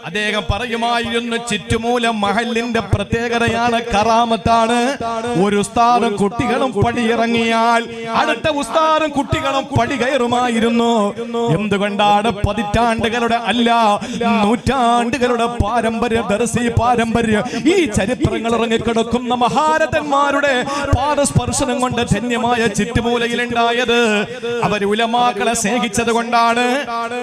അദ്ദേഹം പറയുമായിരുന്നു, ചുറ്റുമൂലം മഹലിന്റെ പ്രത്യേകതയാണ്, കറാമത്താണ്. ഒരു ഉസ്താദും കുട്ടികളും പടിയിറങ്ങിയാൽ അടുത്ത ഉസ്താദും കുട്ടികളും പടി കയറുമായിരുന്നു. എന്തുകൊണ്ടാണ്? പതിറ്റാണ്ടുകളുടെ അല്ല, നൂറ്റാണ്ടുകളുടെ പാരമ്പര്യ, ദർസി പാരമ്പര്യം, ഈ ചരിത്രങ്ങൾ ഇറങ്ങിക്കിടക്കുന്ന മഹാരഥന്മാരുടെ പാദസ്പർശനം കൊണ്ട് ധന്യമായ ചുറ്റുമൂലയിലുണ്ടായത്. അവർ ഉലമാക്കളെ സ്നേഹിച്ചത് കൊണ്ടാണ്.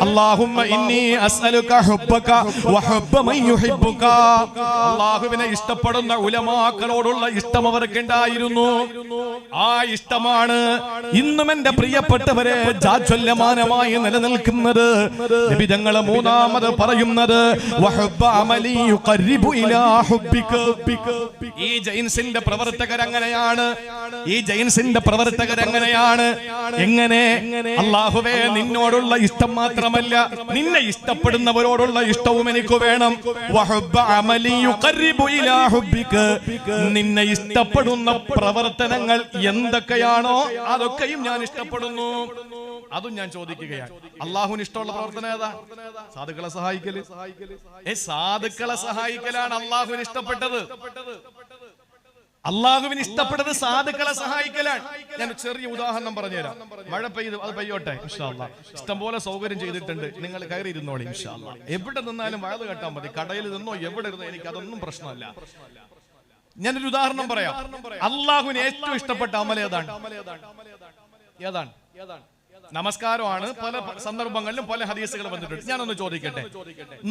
അല്ലാഹുമ്മ ഇന്നി അസ്അലുക ഹുബ്ബക വഹുബ്ബ മൻ യുഹിബ്ബുക. അല്ലാഹുവിനെ ഇഷ്ടപ്പെടുന്ന ഉലമാക്കളോടുള്ള ഇഷ്ടം അവർക്കുണ്ടായിരുന്നു. ആ ഇഷ്ടമാണ് ഇന്നും എന്റെ പ്രിയപ്പെട്ടവരെ ജാജ്വല്യമാനമായി നിലനിൽക്കുന്നത്. നബി തങ്ങൾ മൂന്നാമത് പറയുന്നത്, വഹുബ്ബ അമലി യുഖർരിബു ഇലാ ഹുബ്ബിക. ഈ ജൈൻസിന്റെ പ്രവർത്തകരങ്ങനെയാണ്. എങ്ങനെ? അല്ലാഹുവേ, നിന്നോടുള്ള ഇഷ്ടം മാത്രമല്ല, നിന്നെ ഇഷ്ടപ്പെടുന്നവരോടുള്ള ഇഷ്ടവും എനിക്ക് വേണം. വഹുബ്ബ അമലി യുഖർരിബു ഇലാ ഹുബ്ബിക. നിന്നെ ഇഷ്ടപ്പെടുന്ന പ്രവർത്തനങ്ങൾ എന്തൊക്കെയാണോ അതൊക്കെയും ഞാൻ ഇഷ്ടപ്പെടുന്നു. അതും ഞാൻ ചോദിക്കുകയാണ്. അല്ലാഹുവിന് ഇഷ്ടമുള്ള പ്രവർത്തനം ഏതാ? സാധുക്കളെ സഹായിക്കല്. സാധുക്കളെ സഹായിക്കലാണ് അല്ലാഹുവിന് ഇഷ്ടപ്പെട്ടത്. അള്ളാഹുവിന് ഇഷ്ടപ്പെട്ടത് സാധുക്കളെ സഹായിക്കലാണ്. ഞാൻ ചെറിയ ഉദാഹരണം പറഞ്ഞുതരാം. മഴ പെയ്ത് അത് പെയ്യോട്ടെ, ഇൻഷാ അല്ലാഹ്. ഇഷ്ടംപോലെ സൗകര്യം ചെയ്തിട്ടുണ്ട്, നിങ്ങൾ കയറി ഇരുന്നോളി ഇൻഷാ അല്ലാഹ്. എവിടെ നിന്നാലും വയത് കേട്ടാൽ മതി. കടയിൽ നിന്നോ എവിടെ ഇരുന്നോ എനിക്ക് അതൊന്നും പ്രശ്നമല്ല. ഞാനൊരു ഉദാഹരണം പറയാം. അള്ളാഹുവിന് ഏറ്റവും ഇഷ്ടപ്പെട്ട അമൽ ഏതാണ്? നമസ്കാരമാണ്. പല സന്ദർഭങ്ങളിലും പല ഹദീസുകൾ വന്നിട്ടുണ്ട്. ഞാനൊന്ന് ചോദിക്കട്ടെ,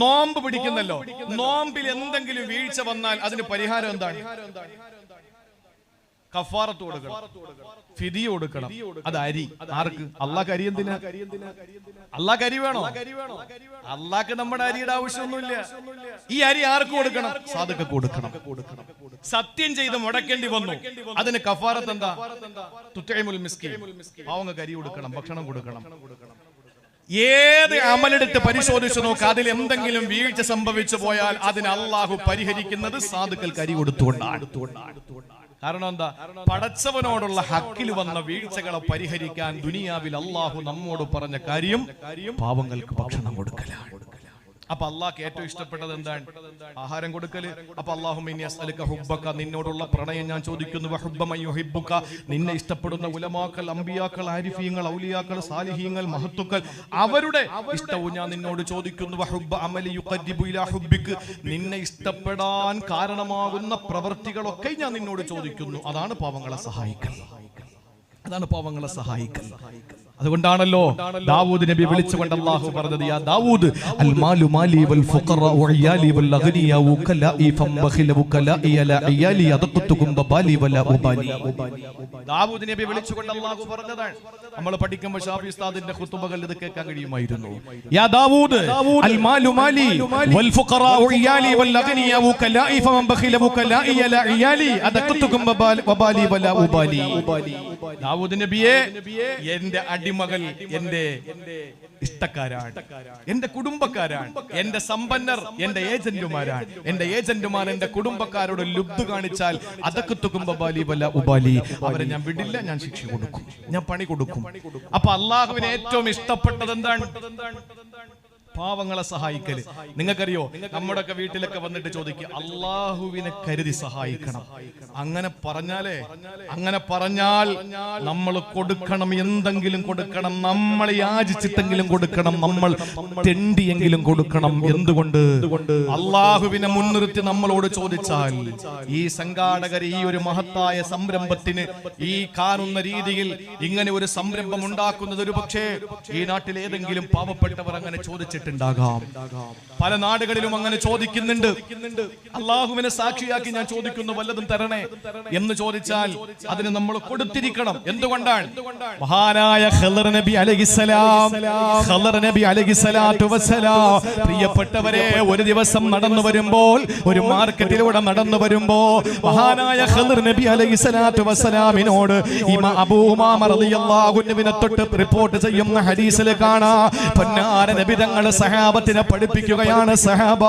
നോമ്പ് പിടിക്കുന്നല്ലോ, നോമ്പിൽ എന്തെങ്കിലും വീഴ്ച വന്നാൽ അതിന് പരിഹാരം എന്താണ്? കഫാറത്ത് കൊടുക്കണം, ഫിദിയ കൊടുക്കണം. അത് അരി. ആർക്ക്? അള്ളാഹ് അരി എന്തിനാ? അള്ളാഹ് അരി വേണോ? അള്ളാഹ്ക്ക് നമ്മുടെ അരിയുടെ ആവശ്യമൊന്നുമില്ല. ഈ അരി ആർക്ക് കൊടുക്കണം? സാധുക്ക് കൊടുക്കണം. സത്യം ചെയ്ത് മുടക്കേണ്ടി വന്നു, അതിന് കഫാറത്ത് എന്താ? തുതഇമുൽ മിസ്കീൻ. പാവങ്ങൾക്ക് അരി കൊടുക്കണം, ഭക്ഷണം കൊടുക്കണം. ഏത് അമലെടുത്ത് പരിശോധിച്ചു നോക്ക്, അതിൽ എന്തെങ്കിലും വീഴ്ച സംഭവിച്ചു പോയാൽ അതിന് അള്ളാഹു പരിഹരിക്കുന്നത് സാധുക്കൾക്ക് അരി കൊടുത്തുകൊണ്ടാണ്. കാരണം എന്താ? പടച്ചവനോടുള്ള ഹക്കിൽ വന്ന വീഴ്ചകളെ പരിഹരിക്കാൻ ദുനിയാവിൽ അള്ളാഹു നമ്മോട് പറഞ്ഞ കാര്യം പാവങ്ങൾക്ക് ഭക്ഷണം കൊടുക്കലാണ്. അപ്പൊ അള്ളാഹ്ക്ക് ഏറ്റവും ഇഷ്ടപ്പെട്ടത് എന്താണ്? ആഹാരം കൊടുക്കല്. അപ്പൊ അല്ലാഹുമ്മ ഇന്നി അസ്അലുക ഹുബ്ബക, നിന്നോടുള്ള പ്രണയം ഞാൻ ചോദിക്കുന്നു. വഹുബ്ബ മൻ യുഹിബ്ബുക, നിന്നെ ഇഷ്ടപ്പെടുന്ന ഉലമാക്കൾ, അമ്പിയാക്കൾ, ആരിഫീങ്ങൾ, ഔലിയാക്കൾ, സാലിഹീങ്ങൾ, മഹത്തുക്കൾ, അവരുടെ ഇഷ്ടവും ഞാൻ നിന്നോട് ചോദിക്കുന്നു. വഹുബ്ബ അമലി യുഖദ്ദിബു ഇലാ ഹുബ്ബിക, നിന്നെ ഇഷ്ടപ്പെടാൻ കാരണമാകുന്ന പ്രവൃത്തികളൊക്കെ ഞാൻ നിന്നോട് ചോദിക്കുന്നു. അതാണ് പാവങ്ങളെ സഹായിക്കൽ. അതാണ് പാവങ്ങളെ സഹായിക്കൽ. അതുകൊണ്ടാണല്ലോ ദാവൂദ് നബി വിളിച്ചുകൊണ്ട് അല്ലാഹു പറഞ്ഞത്, യാ ദാവൂദ് അൽ മാലു മാലി വൽ ഫുഖറ വഇയാലി വൽ അഗ്നിയ വകലാഇ ഫംബഖില വകലാഇ ല ഇയാലി അദഖതുകും ബബാലി വല ഉബാലി. ദാവൂദ് നബി വിളിച്ചുകൊണ്ട് അല്ലാഹു പറഞ്ഞതാണ്. നമ്മൾ പഠിക്കുമ്പോൾ ഷാഫി ഉസ്താദിന്റെ ഖുതുബകൾ ഇത് കേൾക്കാൻ കഴിയുമായിരുന്നു. യാ ദാവൂദ് അൽ മാലു മാലി വൽ ഫുഖറ വഇയാലി വൽ അഗ്നിയ വകലാഇ ഫംബഖില വകലാഇ ല ഇയാലി അദഖതുകും ബബാലി വല ഉബാലി. ദാവൂദ് നബിയെ, എന്റെ അടിമകൾ എന്റെ ഇഷ്ടക്കാരാണ്, എന്റെ കുടുംബക്കാരാണ്, എന്റെ സമ്പന്നർ എന്റെ ഏജന്റുമാരാണ്. എന്റെ ഏജന്റുമാർ എന്റെ കുടുംബക്കാരോട് ലുബ്ധ കാണിച്ചാൽ അതൊക്കെ തുകുംബാലി വല ഉബാലി, അവരെ ഞാൻ വിടില്ല, ഞാൻ ശിക്ഷ കൊടുക്കും, ഞാൻ പണി കൊടുക്കും. അപ്പൊ അള്ളാഹുവിന് ഏറ്റവും ഇഷ്ടപ്പെട്ടത് എന്താണ്? പാവങ്ങളെ സഹായിക്കല്. നിങ്ങൾക്കറിയോ, നമ്മുടെയൊക്കെ വീട്ടിലൊക്കെ വന്നിട്ട് ചോദിക്കുക, അള്ളാഹുവിനെ കരുതി സഹായിക്കണം. അങ്ങനെ പറഞ്ഞാൽ നമ്മൾ കൊടുക്കണം, എന്തെങ്കിലും കൊടുക്കണം, നമ്മൾ യാചിച്ചിട്ടെങ്കിലും കൊടുക്കണം, നമ്മൾ തെണ്ടിയെങ്കിലും കൊടുക്കണം. എന്തുകൊണ്ട്? അള്ളാഹുവിനെ മുൻനിർത്തി നമ്മളോട് ചോദിച്ചാൽ ഈ സംഘാടകർ ഈ ഒരു മഹത്തായ സംരംഭത്തിന് ഈ കാണുന്ന രീതിയിൽ ഇങ്ങനെ ഒരു സംരംഭം ഉണ്ടാക്കുന്നത് ഒരു പക്ഷേ ഈ നാട്ടിൽ ഏതെങ്കിലും പാവപ്പെട്ടവർ അങ്ങനെ ചോദിച്ചിട്ടുണ്ടാകാം. പല നാടുകളിലും അങ്ങനെ ചോദിക്കുന്നുണ്ട്. അള്ളാഹുവിനെ സാക്ഷിയാക്കി ഞാൻ ചോദിക്കുന്നു, വല്ലതും തരണേ എന്ന് ചോദിച്ചാൽ അതിന് നമ്മൾ കൊടുത്തിരിക്കണം. എന്തുകൊണ്ടാണ്? മഹാനായ ഖളർ നബി അലൈഹിസ്സലാത്തു വസ്സലാം, പ്രിയപ്പെട്ടവരെ, ഒരു ദിവസം നടന്നു വരുമ്പോൾ, ഒരു മാർക്കറ്റിലൂടെ നടന്നു വരുമ്പോ മഹാനായ ഖളർ നബി അലൈഹിസ്സലാത്തു വസ്സലാമിനോട് ഇമാം അബൂ ഉമാമ റളിയല്ലാഹു അൻഹുവിനെ തൊട്ട് റിപ്പോർട്ട് ചെയ്യുന്ന ഹദീസിൽ കാണാ, പൊന്നാര നബി തങ്ങൾ സഹാബത്തിനെ പഠിപ്പിക്കുകയാണ്. സഹാബ,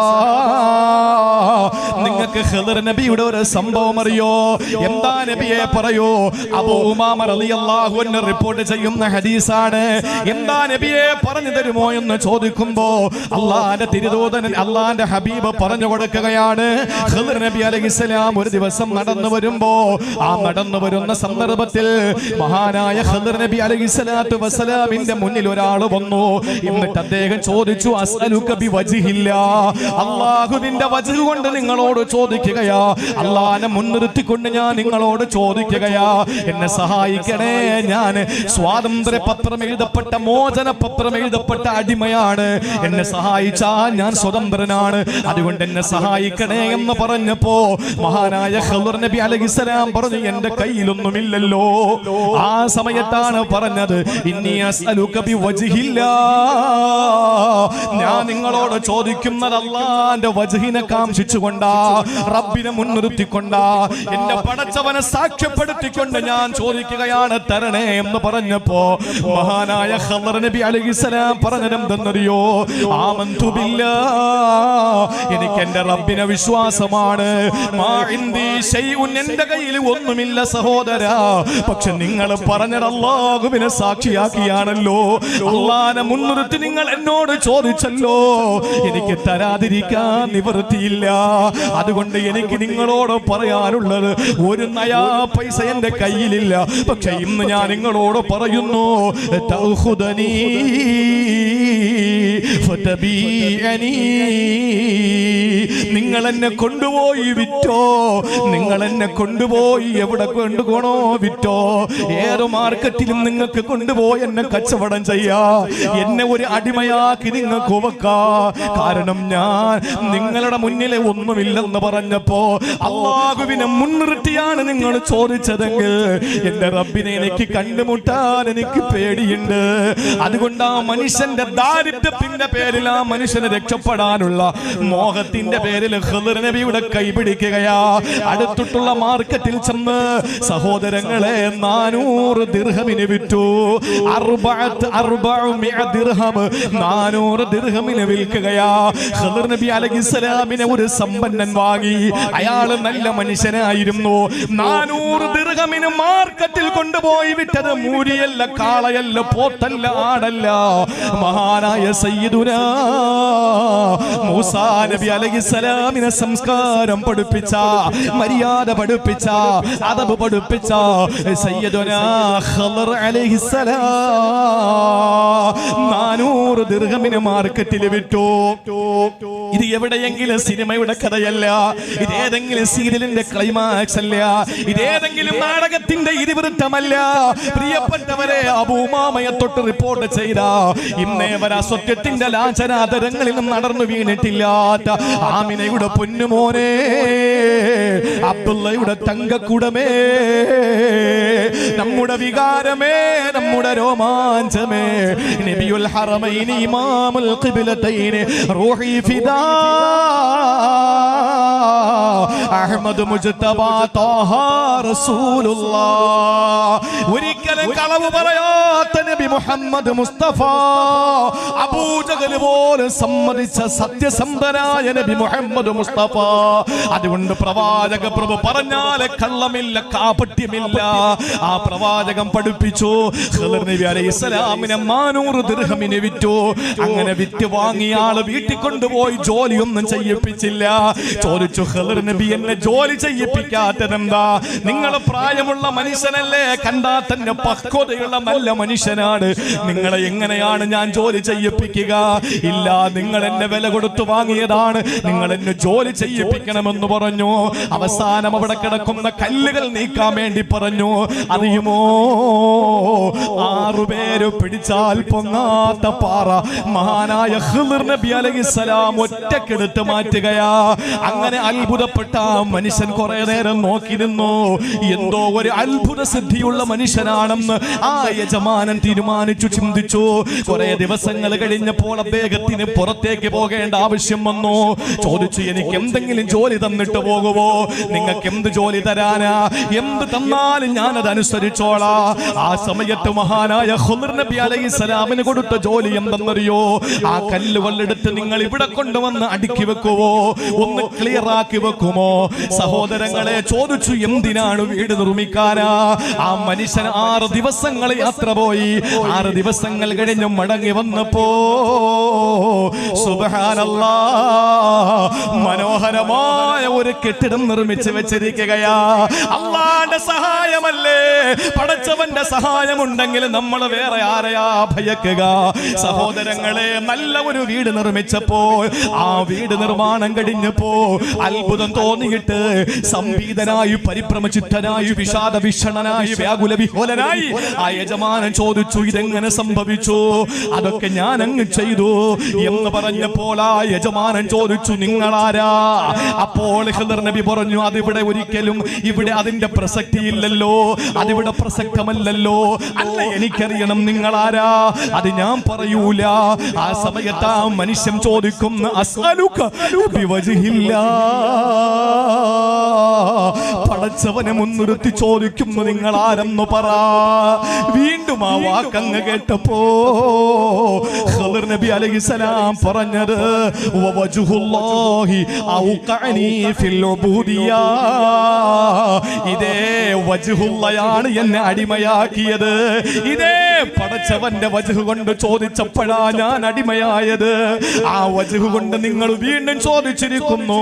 നിങ്ങൾക്ക് ഖളർ നബിയുടെ ഒരു സംഭവം അറിയോ? എന്താ നബിയെ പറയൂ? അബൂ ഉമാമ റളിയല്ലാഹു അൻഹു റിപ്പോർട്ട് ചെയ്യുന്ന ഹദീസാണ്. എന്താ നബിയെ പറഞ്ഞു തരുമോ എന്ന് ചോദിക്കുമ്പോ അള്ളാന്റെ തിരുദൂതൻ, അള്ളാന്റെ ഹബീബ് പറഞ്ഞു കൊടുക്കുകയാണ്. ഖളർ നബി അലൈഹിസ്സലാം ഒരു ദിവസം നടന്നു വരുമ്പോ, ആ നടന്നു വരുന്ന സന്ദർഭത്തിൽ മഹാനായ ഖളർ നബി അലൈഹിസ്സലാത്തു വസ്സലാമിന്റെ മുന്നിൽ ഒരാൾ വന്നു. എന്നിട്ട് അദ്ദേഹം ചോദിച്ചു, അസ്അലുക ബിവജ്ഹില്ലാ, അല്ലാഹുവിന്റെ വജ്ഹ് കൊണ്ട് നിങ്ങളോട് ചോദിക്കുകയാ, അല്ലാഹനെ മുൻനിർത്തിക്കൊണ്ട് ഞാൻ നിങ്ങളോട് ചോദിക്കുകയാ, എന്നെ സഹായിക്കണേ. ഞാൻ സ്വാതന്ത്ര്യ പത്രം എഴുതപ്പെട്ട, മോചന പത്രം എഴുതപ്പെട്ട അടിമയാണ്. എന്നെ സഹായിച്ചാൽ ഞാൻ സ്വതന്ത്രനാണ്, അതുകൊണ്ട് എന്നെ സഹായിക്കണേ എന്ന് പറഞ്ഞപ്പോ മഹാനായ ഖളർ നബി അലൈഹിസ്സലാം പറഞ്ഞു, എന്റെ കയ്യിലൊന്നുമില്ലല്ലോ. ആ സമയത്താണ് പറഞ്ഞത്, ഇന്നി അസ്അലുക ബിവജ്ഹില്ലാ, ഞാൻ നിങ്ങളോട് ചോദിക്കുന്നത് അല്ലാഹുവിന്റെ വജ്ഹിനെ കാംക്ഷിച്ചുകൊണ്ടാ, റബ്ബിനെ മുൻനിർത്തിക്കൊണ്ടാ, എന്റെ പടച്ചവനെ സാക്ഷ്യപ്പെടുത്തിക്കൊണ്ട് ഞാൻ ചോദിക്കുകയാണ്, തരണേ എന്ന് പറഞ്ഞപ്പോ മഹാനായ ഖളർ നബി അലൈഹിസ്സലാം പറഞ്ഞതെന്തെന്നറിയോ? ആമന്തു ബില്ലാഹ്, എനിക്ക് എന്റെ റബ്ബിനെ വിശ്വാസമാണ്. മാ ഇൻദി ശൈഉൻ, എന്റെ കയ്യിൽ ഒന്നുമില്ല സഹോദരാ, പക്ഷെ നിങ്ങൾ പറഞ്ഞത് അല്ലാഹുവിനെ സാക്ഷിയാക്കിയാണല്ലോ, അല്ലാഹനെ മുൻനിർത്തി നിങ്ങൾ എന്നോട് ചോദിച്ചല്ലോ, എനിക്ക് തരാതിരിക്കാൻ നിവൃത്തിയില്ല. അതുകൊണ്ട് എനിക്ക് നിങ്ങളോട് പറയാനുള്ളത്, ഒരു നയാ പൈസ എന്റെ കയ്യിലില്ല, പക്ഷെ ഇന്ന് ഞാൻ നിങ്ങളോട് പറയുന്നു, തഅഖുദനി ഫതബീഅനി, നിങ്ങൾ എന്നെ കൊണ്ടുപോയി വിറ്റോ, നിങ്ങൾ എന്നെ കൊണ്ടുപോയി എവിടെ കൊണ്ടുപോകണോ വിറ്റോ, ഏത് മാർക്കറ്റിലും നിങ്ങൾക്ക് കൊണ്ടുപോയി എന്നെ കച്ചവടം ചെയ്യാ, എന്നെ ഒരു അടിമയാക്കി നിങ്ങൾക്ക് വെക്കാ. കാരണം ഞാൻ നിങ്ങളുടെ മുന്നിലെ ഒന്നുമില്ലെന്ന് പറഞ്ഞപ്പോ അല്ലാഹുവിനെ മുൻനിർത്തിയാണ് നിങ്ങൾ ചോദിച്ചതെങ്കിൽ എന്റെ റബ്ബിനെ എനിക്ക് കണ്ടുമുട്ടാൻ എനിക്ക് പേടിയുണ്ട്. അതുകൊണ്ട് ആ മനുഷ്യന്റെ ദാരിദ്ര്യത്തിന്റെ പേരിൽ, ആ മനുഷ്യനെ രക്ഷപ്പെടാനുള്ള മോഹത്തിന്റെ പേരിൽ ഖളർ നബിയുടെ കൈ പിടിക്കുകയാ. അടുത്തിട്ടുള്ള മാർക്കറ്റിൽ ചെന്ന് സഹോദരങ്ങളെ 400 ദിർഹമിന് വിറ്റു. 400 ദിർഹം 400 ദിർഹമിന് വിൽക്കുകയാ. ഖളർ നബി അലൈഹിസ്സലാമിനെ ഒരു സമ്പന്നൻ വാങ്ങി. അയാൾ നല്ല മനുഷ്യനായിരുന്നു. 400 ദിർഹമിന് മാർക്കറ്റിൽ കൊണ്ടുപോയി വിറ്റത് മൂരിയല്ല, കാളയല്ല, പോത്തല്ല, ആടല്ല, മഹാനായ സയ്യിദുനാ മൂസാ നബി അലൈഹിസ്സലാമിനെ സംസ്കാരം പഠിപ്പിച്ച, മര്യാദ പഠിപ്പിച്ച, അദബ് പഠിപ്പിച്ച സയ്യിദുനാ ഖളർ അലൈഹിസ്സലാം 400 ദിർഹമിന് മാർക്കറ്റിൽ വിറ്റു. ഇത് എവിടെയെങ്കിലും സിനിമയുടെ കഥയല്ല, ഇതേതെങ്കിലും സീരിയലിന്റെ ക്ലൈമാക്സ് അല്ല, ഇതേതെങ്കിലും നാടകത്തിന്റെ ഇതിവൃത്തമല്ല. പ്രിയപ്പെട്ടവരെ, അബൂ ഉമാമയെ തൊട്ട് റിപ്പോർട്ട് ചെയ്ത, ഇന്നേ വരെ സത്യത്തിന്റെ ലാഞ്ചനാതരങ്ങളിലും നടന്നു വീണിട്ടില്ലാത്ത ആമിനയുടെ പൊന്നുമോനെ, അബ്ദുള്ളയുടെ തങ്കക്കുടമേ, നമ്മുടെ വികാരമേ, നമ്മുടെ രോമാഞ്ചമേ, നബിയുൽ ഹറമൈനി ഇമാമുൽ ഖിബ്ലതൈനി റൂഹി ഫിദാ അഹ്മദ് മുജ്തബ ത്വാഹ റസൂലുള്ളാഹ്. ഒരിക്കലും കളവ് പറയാത്ത നബി മുഹമ്മദ് മുസ്തഫ, അബൂജഹൽ പോലും സമ്മതിച്ച സത്യസന്ധനായ നബി മുഹമ്മദ് മുസ്തഫ. അതുകൊണ്ട് പ്രവാചക പ്രഭു പറഞ്ഞാൽ കള്ളമില്ല, കാപട്യമില്ല. ആ പ്രവാചകം പഠിപ്പിച്ചു. ഖളർ നബി അലൈഹിസ്സലാമിനെ 400 ദിർഹമിന് വിറ്റു. അങ്ങനെ വിറ്റ് വാങ്ങിയ ആള് വീട്ടിൽ കൊണ്ടുപോയി ജോലിയൊന്നും ചെയ്യിപ്പിച്ചില്ല. ചോദിച്ചു, ഖളർ നബി എന്നെ ജോലി ചെയ്യിപ്പിക്കാത്തതെന്താ? നിങ്ങൾ പ്രായമുള്ള മനുഷ്യനല്ലേ, കണ്ടാ തന്നെ പക്വതയുള്ള നല്ല മനുഷ്യനാണ്, നിങ്ങളെ എങ്ങനെയാണ് ഞാൻ ജോലി ചെയ്യിപ്പിക്കുക? ഇല്ല, നിങ്ങൾ എന്നെ വില കൊടുത്തു വാങ്ങിയതാണ്, നിങ്ങൾ എന്നെ ജോലി ചെയ്യിപ്പിക്കണമെന്ന് പറഞ്ഞു. അവസാനം അവിടെ കിടക്കുന്ന കല്ലുകൾ നീക്കാൻ വേണ്ടി പറഞ്ഞു. അറിയുമോ, 6 പേര് പിടിച്ചാൽ പൊങ്ങാത്ത പാറ മഹാനായ ഖളർ നബി അലൈഹിസ്സലാം ഒറ്റക്കെടുത്ത് മാറ്റുകയാ. അങ്ങനെ അത്ഭുതപ്പെട്ട മനുഷ്യൻ കുറെ നേരം നോക്കിയിരുന്നു. എന്തോ ഒരു അത്ഭുത സിദ്ധിയുള്ള മനുഷ്യനാണെന്ന് ആ യജമാനൻ തീരുമാനിച്ചു, ചിന്തിച്ചു. കുറെ ദിവസങ്ങൾ കഴിഞ്ഞപ്പോൾ അദ്ദേഹത്തിന് പുറത്തേക്ക് പോകേണ്ട ആവശ്യം വന്നു. ചോദിച്ചു, എനിക്ക് എന്തെങ്കിലും ജോലി തന്നിട്ട് പോകുമോ? നിങ്ങൾക്ക് എന്ത് ജോലി തരാനാ? എന്ത് തന്നാലും ഞാനത് അനുസരിച്ചോളാ. ആ സമയത്ത് മഹാനായ ഖളർ നബി അലൈഹിസ്സലാമിന് കൊടുത്ത ജോലി എന്തെന്നറിയോ? ആ കല്ലുകളെടുത്ത് നിങ്ങൾ ഇവിടെ കൊണ്ടുവന്ന് അടുക്കി വെക്കുവോ, ഒന്ന് ക്ലിയർ ആക്കി വെക്കുമോ? സഹോദരങ്ങളെ, ചോദിച്ചു, എന്തിനാണ് വീട് നിർമ്മിക്കാനാ? ആ മനുഷ്യൻ 6 ദിവസങ്ങൾ യാത്ര പോയി. 6 ദിവസങ്ങൾ കഴിഞ്ഞ് മടങ്ങി വന്നപ്പോ സുബ്ഹാനല്ലാഹ്, മനോഹരമായ ഒരു കെട്ടിടം നിർമ്മിച്ച് വെച്ചിരിക്കുകയാ. അല്ലാഹുവിന്റെ സഹായമല്ലേ, പടച്ചവന്റെ സഹായമുണ്ടെങ്കിൽ നമ്മൾ വേറെ ആരെയാ ഭയക്കുക? സഹോദരങ്ങളെ, നല്ല ഒരു വീട് നിർമ്മിച്ചപ്പോൾ, ആ വീട് നിർമ്മാണം കഴിഞ്ഞപ്പോ അത്ഭുതം തോന്നിയിട്ട് സംഭീതനായി, പരിഭ്രമചിത്തനായി, വിഷാദ വിഷണനായി, വ്യാകുല വിഹോലനായി ആ യജമാനൻ ചോദിച്ചു, ഇതെങ്ങനെ സംഭവിച്ചു? അതൊക്കെ ഞാൻ അങ്ങ് ചെയ്തു എന്ന് പറഞ്ഞപ്പോൾ ആ യജമാനൻ ചോദിച്ചു, നിങ്ങളാരാ? അപ്പോൾ ഖളർ നബി പറഞ്ഞു, അതിവിടെ ഒരിക്കലും ഇവിടെ അതിന്റെ പ്രസക്തിയില്ലല്ലോ, അതിവിടെ പ്രസക്തമല്ലല്ലോ. അല്ല, എനിക്കറിയണം നിങ്ങളാരാ. അത് ഞാൻ പറയൂല. ആ സമയത്ത് ആ മനുഷ്യൻ ചോദിക്കുന്നു, അസ്അലുക ബിവജ്ഹില്ലാ, പടച്ചവനെ മുൻനിർത്തി ചോദിക്കുന്നു, നിങ്ങൾ ആരെന്ന് പറ. വീണ്ടും ആ വാക്കങ്ങ് കേട്ടപ്പോ ഖളർ നബി അലൈഹിസ്സലാം പറഞ്ഞത്, വവജ്ഹുല്ലാഹി ഔഖഅനി ഫിൽ ഉബൂദിയ്യാ, ഇതേ വജ്ഹുള്ളയാണ് എന്നെ അടിമയാക്കിയത്. ഇതേ പടച്ചവന്റെ വജ്ഹ് കൊണ്ട് ചോദിച്ചപ്പോഴാ ഞാൻ അടിമയായത്. ആ വജ്ഹ് കൊണ്ട് നിങ്ങൾ വീണ്ടും ചോദിച്ചിരിക്കുന്നു.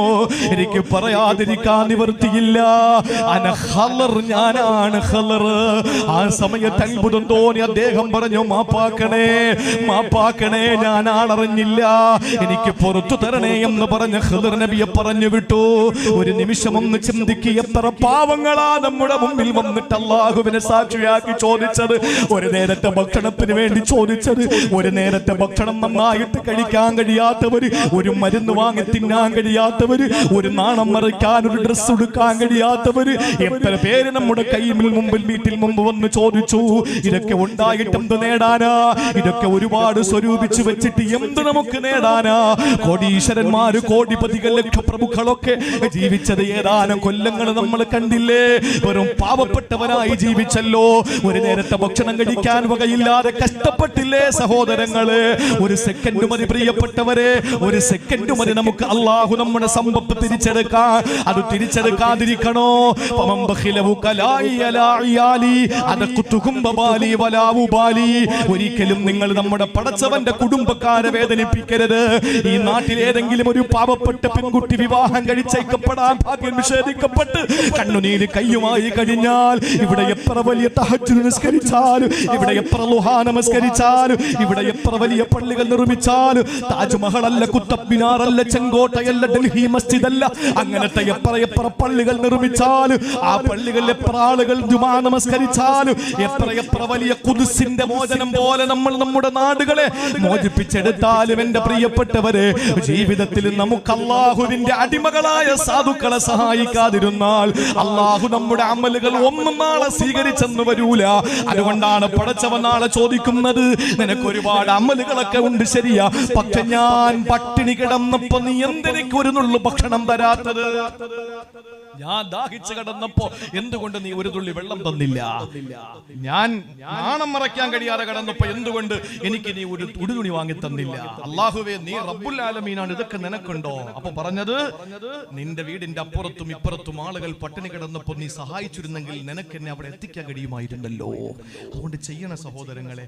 എനിക്ക് പറയാതിരിക്കാൻ നിവർത്തിയില്ല. അന ഖളർ, ഞാനാണ് ഖളർ. ആ സമയത്ത് അത്ഭുതം തോന്നി അദ്ദേഹം പറഞ്ഞു, മാപ്പാക്കണേ, മാപ്പാക്കണേ, ഞാൻ ആളറിഞ്ഞില്ല, എനിക്ക് പുറത്തു തരണേ എന്ന് പറഞ്ഞ് ഖളർ നബിയെ പറഞ്ഞു വിട്ടു. ഒരു നിമിഷം ഒന്ന് ചിന്തിക്കുക, എത്ര പാവങ്ങളാ നമ്മുടെ മുമ്പിൽ വന്നിട്ട് അല്ലാഹുവിനെ സാക്ഷിയാക്കി ചോദിച്ചത്. ഒരു നേരത്തെ ഭക്ഷണത്തിന് വേണ്ടി ചോദിച്ചത്. ഒരു നേരത്തെ ഭക്ഷണം നന്നായിട്ട് കഴിക്കാൻ കഴിയാത്തവര്, ഒരു മരുന്ന് വാങ്ങി തിന്നാൻ കഴിയാത്തവര്, ഒരു നാണം മറയ്ക്കാൻ ഒരു ഡ്രസ് എടുക്കാൻ കഴിയാത്തവര്, എത്ര പേര് നമ്മുടെ കൈയിൽ മുമ്പിൽ വീട്ടിൽ മുമ്പ് വന്ന് ചോദിച്ചു. ഇതൊക്കെ ഉണ്ടായിട്ട് എന്ത് നേടാനാ? ഇതൊക്കെ ഒരുപാട് സ്വരൂപിച്ചു വെച്ചിട്ട് എന്ത് നമുക്ക് നേടാനാ? കോടീശ്വരന്മാര്, കോടിപതികൾ, ലക്ഷപ്രഭുക്കളൊക്കെ ജീവിച്ചത് ഏതാനും കൊല്ലങ്ങൾ നമ്മൾ കണ്ടില്ലേ? വെറും പാവപ്പെട്ടവനായി ജീവിച്ചല്ലോ. ഒരു നേരത്തെ ഭക്ഷണം കഴിക്കാൻ വകയില്ലാതെ കഷ്ടപ്പെട്ടില്ലേ സഹോദരങ്ങള്? ഒരു സെക്കൻഡ് മതി പ്രിയപ്പെട്ടവരെ, ഒരു സെക്കൻഡ് മതി നമുക്ക് അള്ളാഹു നമ്മുടെ സമ്പത്ത് തിരിച്ചെടുക്കാൻ. അത് തിരിച്ചെടുക്കാതിരിക്കണോ? ഫമൻ ബഖില വകലാഇ അലാ ഇയാലി അദഖതുഹും ബബാലി വലാ ഉബാലി. ഒരിക്കലും നിങ്ങൾ നമ്മുടെ പടച്ചവന്റെ കുടുംബക്കാരെ വേദനിപ്പിക്കരുത്. ഈ നാട്ടിൽ ഏതെങ്കിലും ഒരു പാവപ്പെട്ട പെൺകുട്ടി വിവാഹം കഴിച്ചയക്കപ്പെടാൻ ഭാഗ്യം നിഷേധിക്കപ്പെട്ട് കണ്ണുനീര് കയ്യുമായി കഴിഞ്ഞാൽ ഇവിടെ എത്ര വലിയ തഹജ്ജുദ് നിസ്കരിച്ചാലും, ഇവിടെ എത്ര ളുഹാ നമസ്കരിച്ചാലും, ഇവിടെ എത്ര വലിയ പള്ളികൾ നിർമ്മിച്ചാലും, താജ്മഹൽ അല്ല, കുത്തബ് മിനാർ അല്ല, ചെങ്കോട്ടയല്ല, ഡൽഹി മസ്ജിദ് അല്ല, അങ്ങനത്തെ എത്ര പള്ളികൾ നിർമ്മിച്ചാലും, ആ പള്ളികളിൽ എത്ര ആളുകൾ ജുമാ നമസ്കരിച്ചാലും, എത്ര വലിയ ഖുദ്സിന്റെ മോചനം പോലെ നമ്മൾ നമ്മുടെ നാടുകളെ മോചിപ്പിച്ചെടുത്താലും, എന്റെ പ്രിയപ്പെട്ടവരെ, ജീവിതത്തിൽ നമുക്ക് അല്ലാഹുവിന്റെ അടിമകളായ സാധുക്കളെ സഹായിക്കാതിരുന്നാൽ അല്ലാഹു നമ്മുടെ അമലുകൾ ഒന്നും നാളെ സ്വീകരിച്ചെന്ന് വരൂല. അതുകൊണ്ടാണ് പടച്ചവൻ നാളെ ചോദിക്കുന്നത്, നിനക്ക് ഒരുപാട് അമലുകളൊക്കെ ഉണ്ട് ശരിയാ, പക്ഷെ ഞാൻ പട്ടിണി കിടന്നപ്പോ നീ എന്തെനിക്ക് ഒരു നുള്ളു ഭക്ഷണം തരാത്തത്? ഞാൻ ദാഹിച്ചു കിടന്നപ്പോ എന്തുകൊണ്ട് നീ ഒരു തുള്ളി വെള്ളം തന്നില്ല? ഞാൻ നാണം മറയ്ക്കാൻ കഴിയാതെ കിടന്നപ്പോ എന്തുകൊണ്ട് എനിക്ക് നീ ഒരു തുണി വാങ്ങി തന്നില്ല? അല്ലാഹുവേ, നീ റബ്ബുൽ ആലമീനാണ്, ഇതൊക്കെ നിനക്കുണ്ടോ? അപ്പൊ പറഞ്ഞത്, നിന്റെ വീടിന്റെ അപ്പുറത്തും ഇപ്പുറത്തും ആളുകൾ പട്ടിണി കിടന്നപ്പോ നീ സഹായിച്ചിരുന്നെങ്കിൽ നിനക്ക് എന്നെ അവിടെ എത്തിക്കാൻ കഴിയുമായിരുന്നല്ലോ. അതുകൊണ്ട് ചെയ്യണ സഹോദരങ്ങളെ.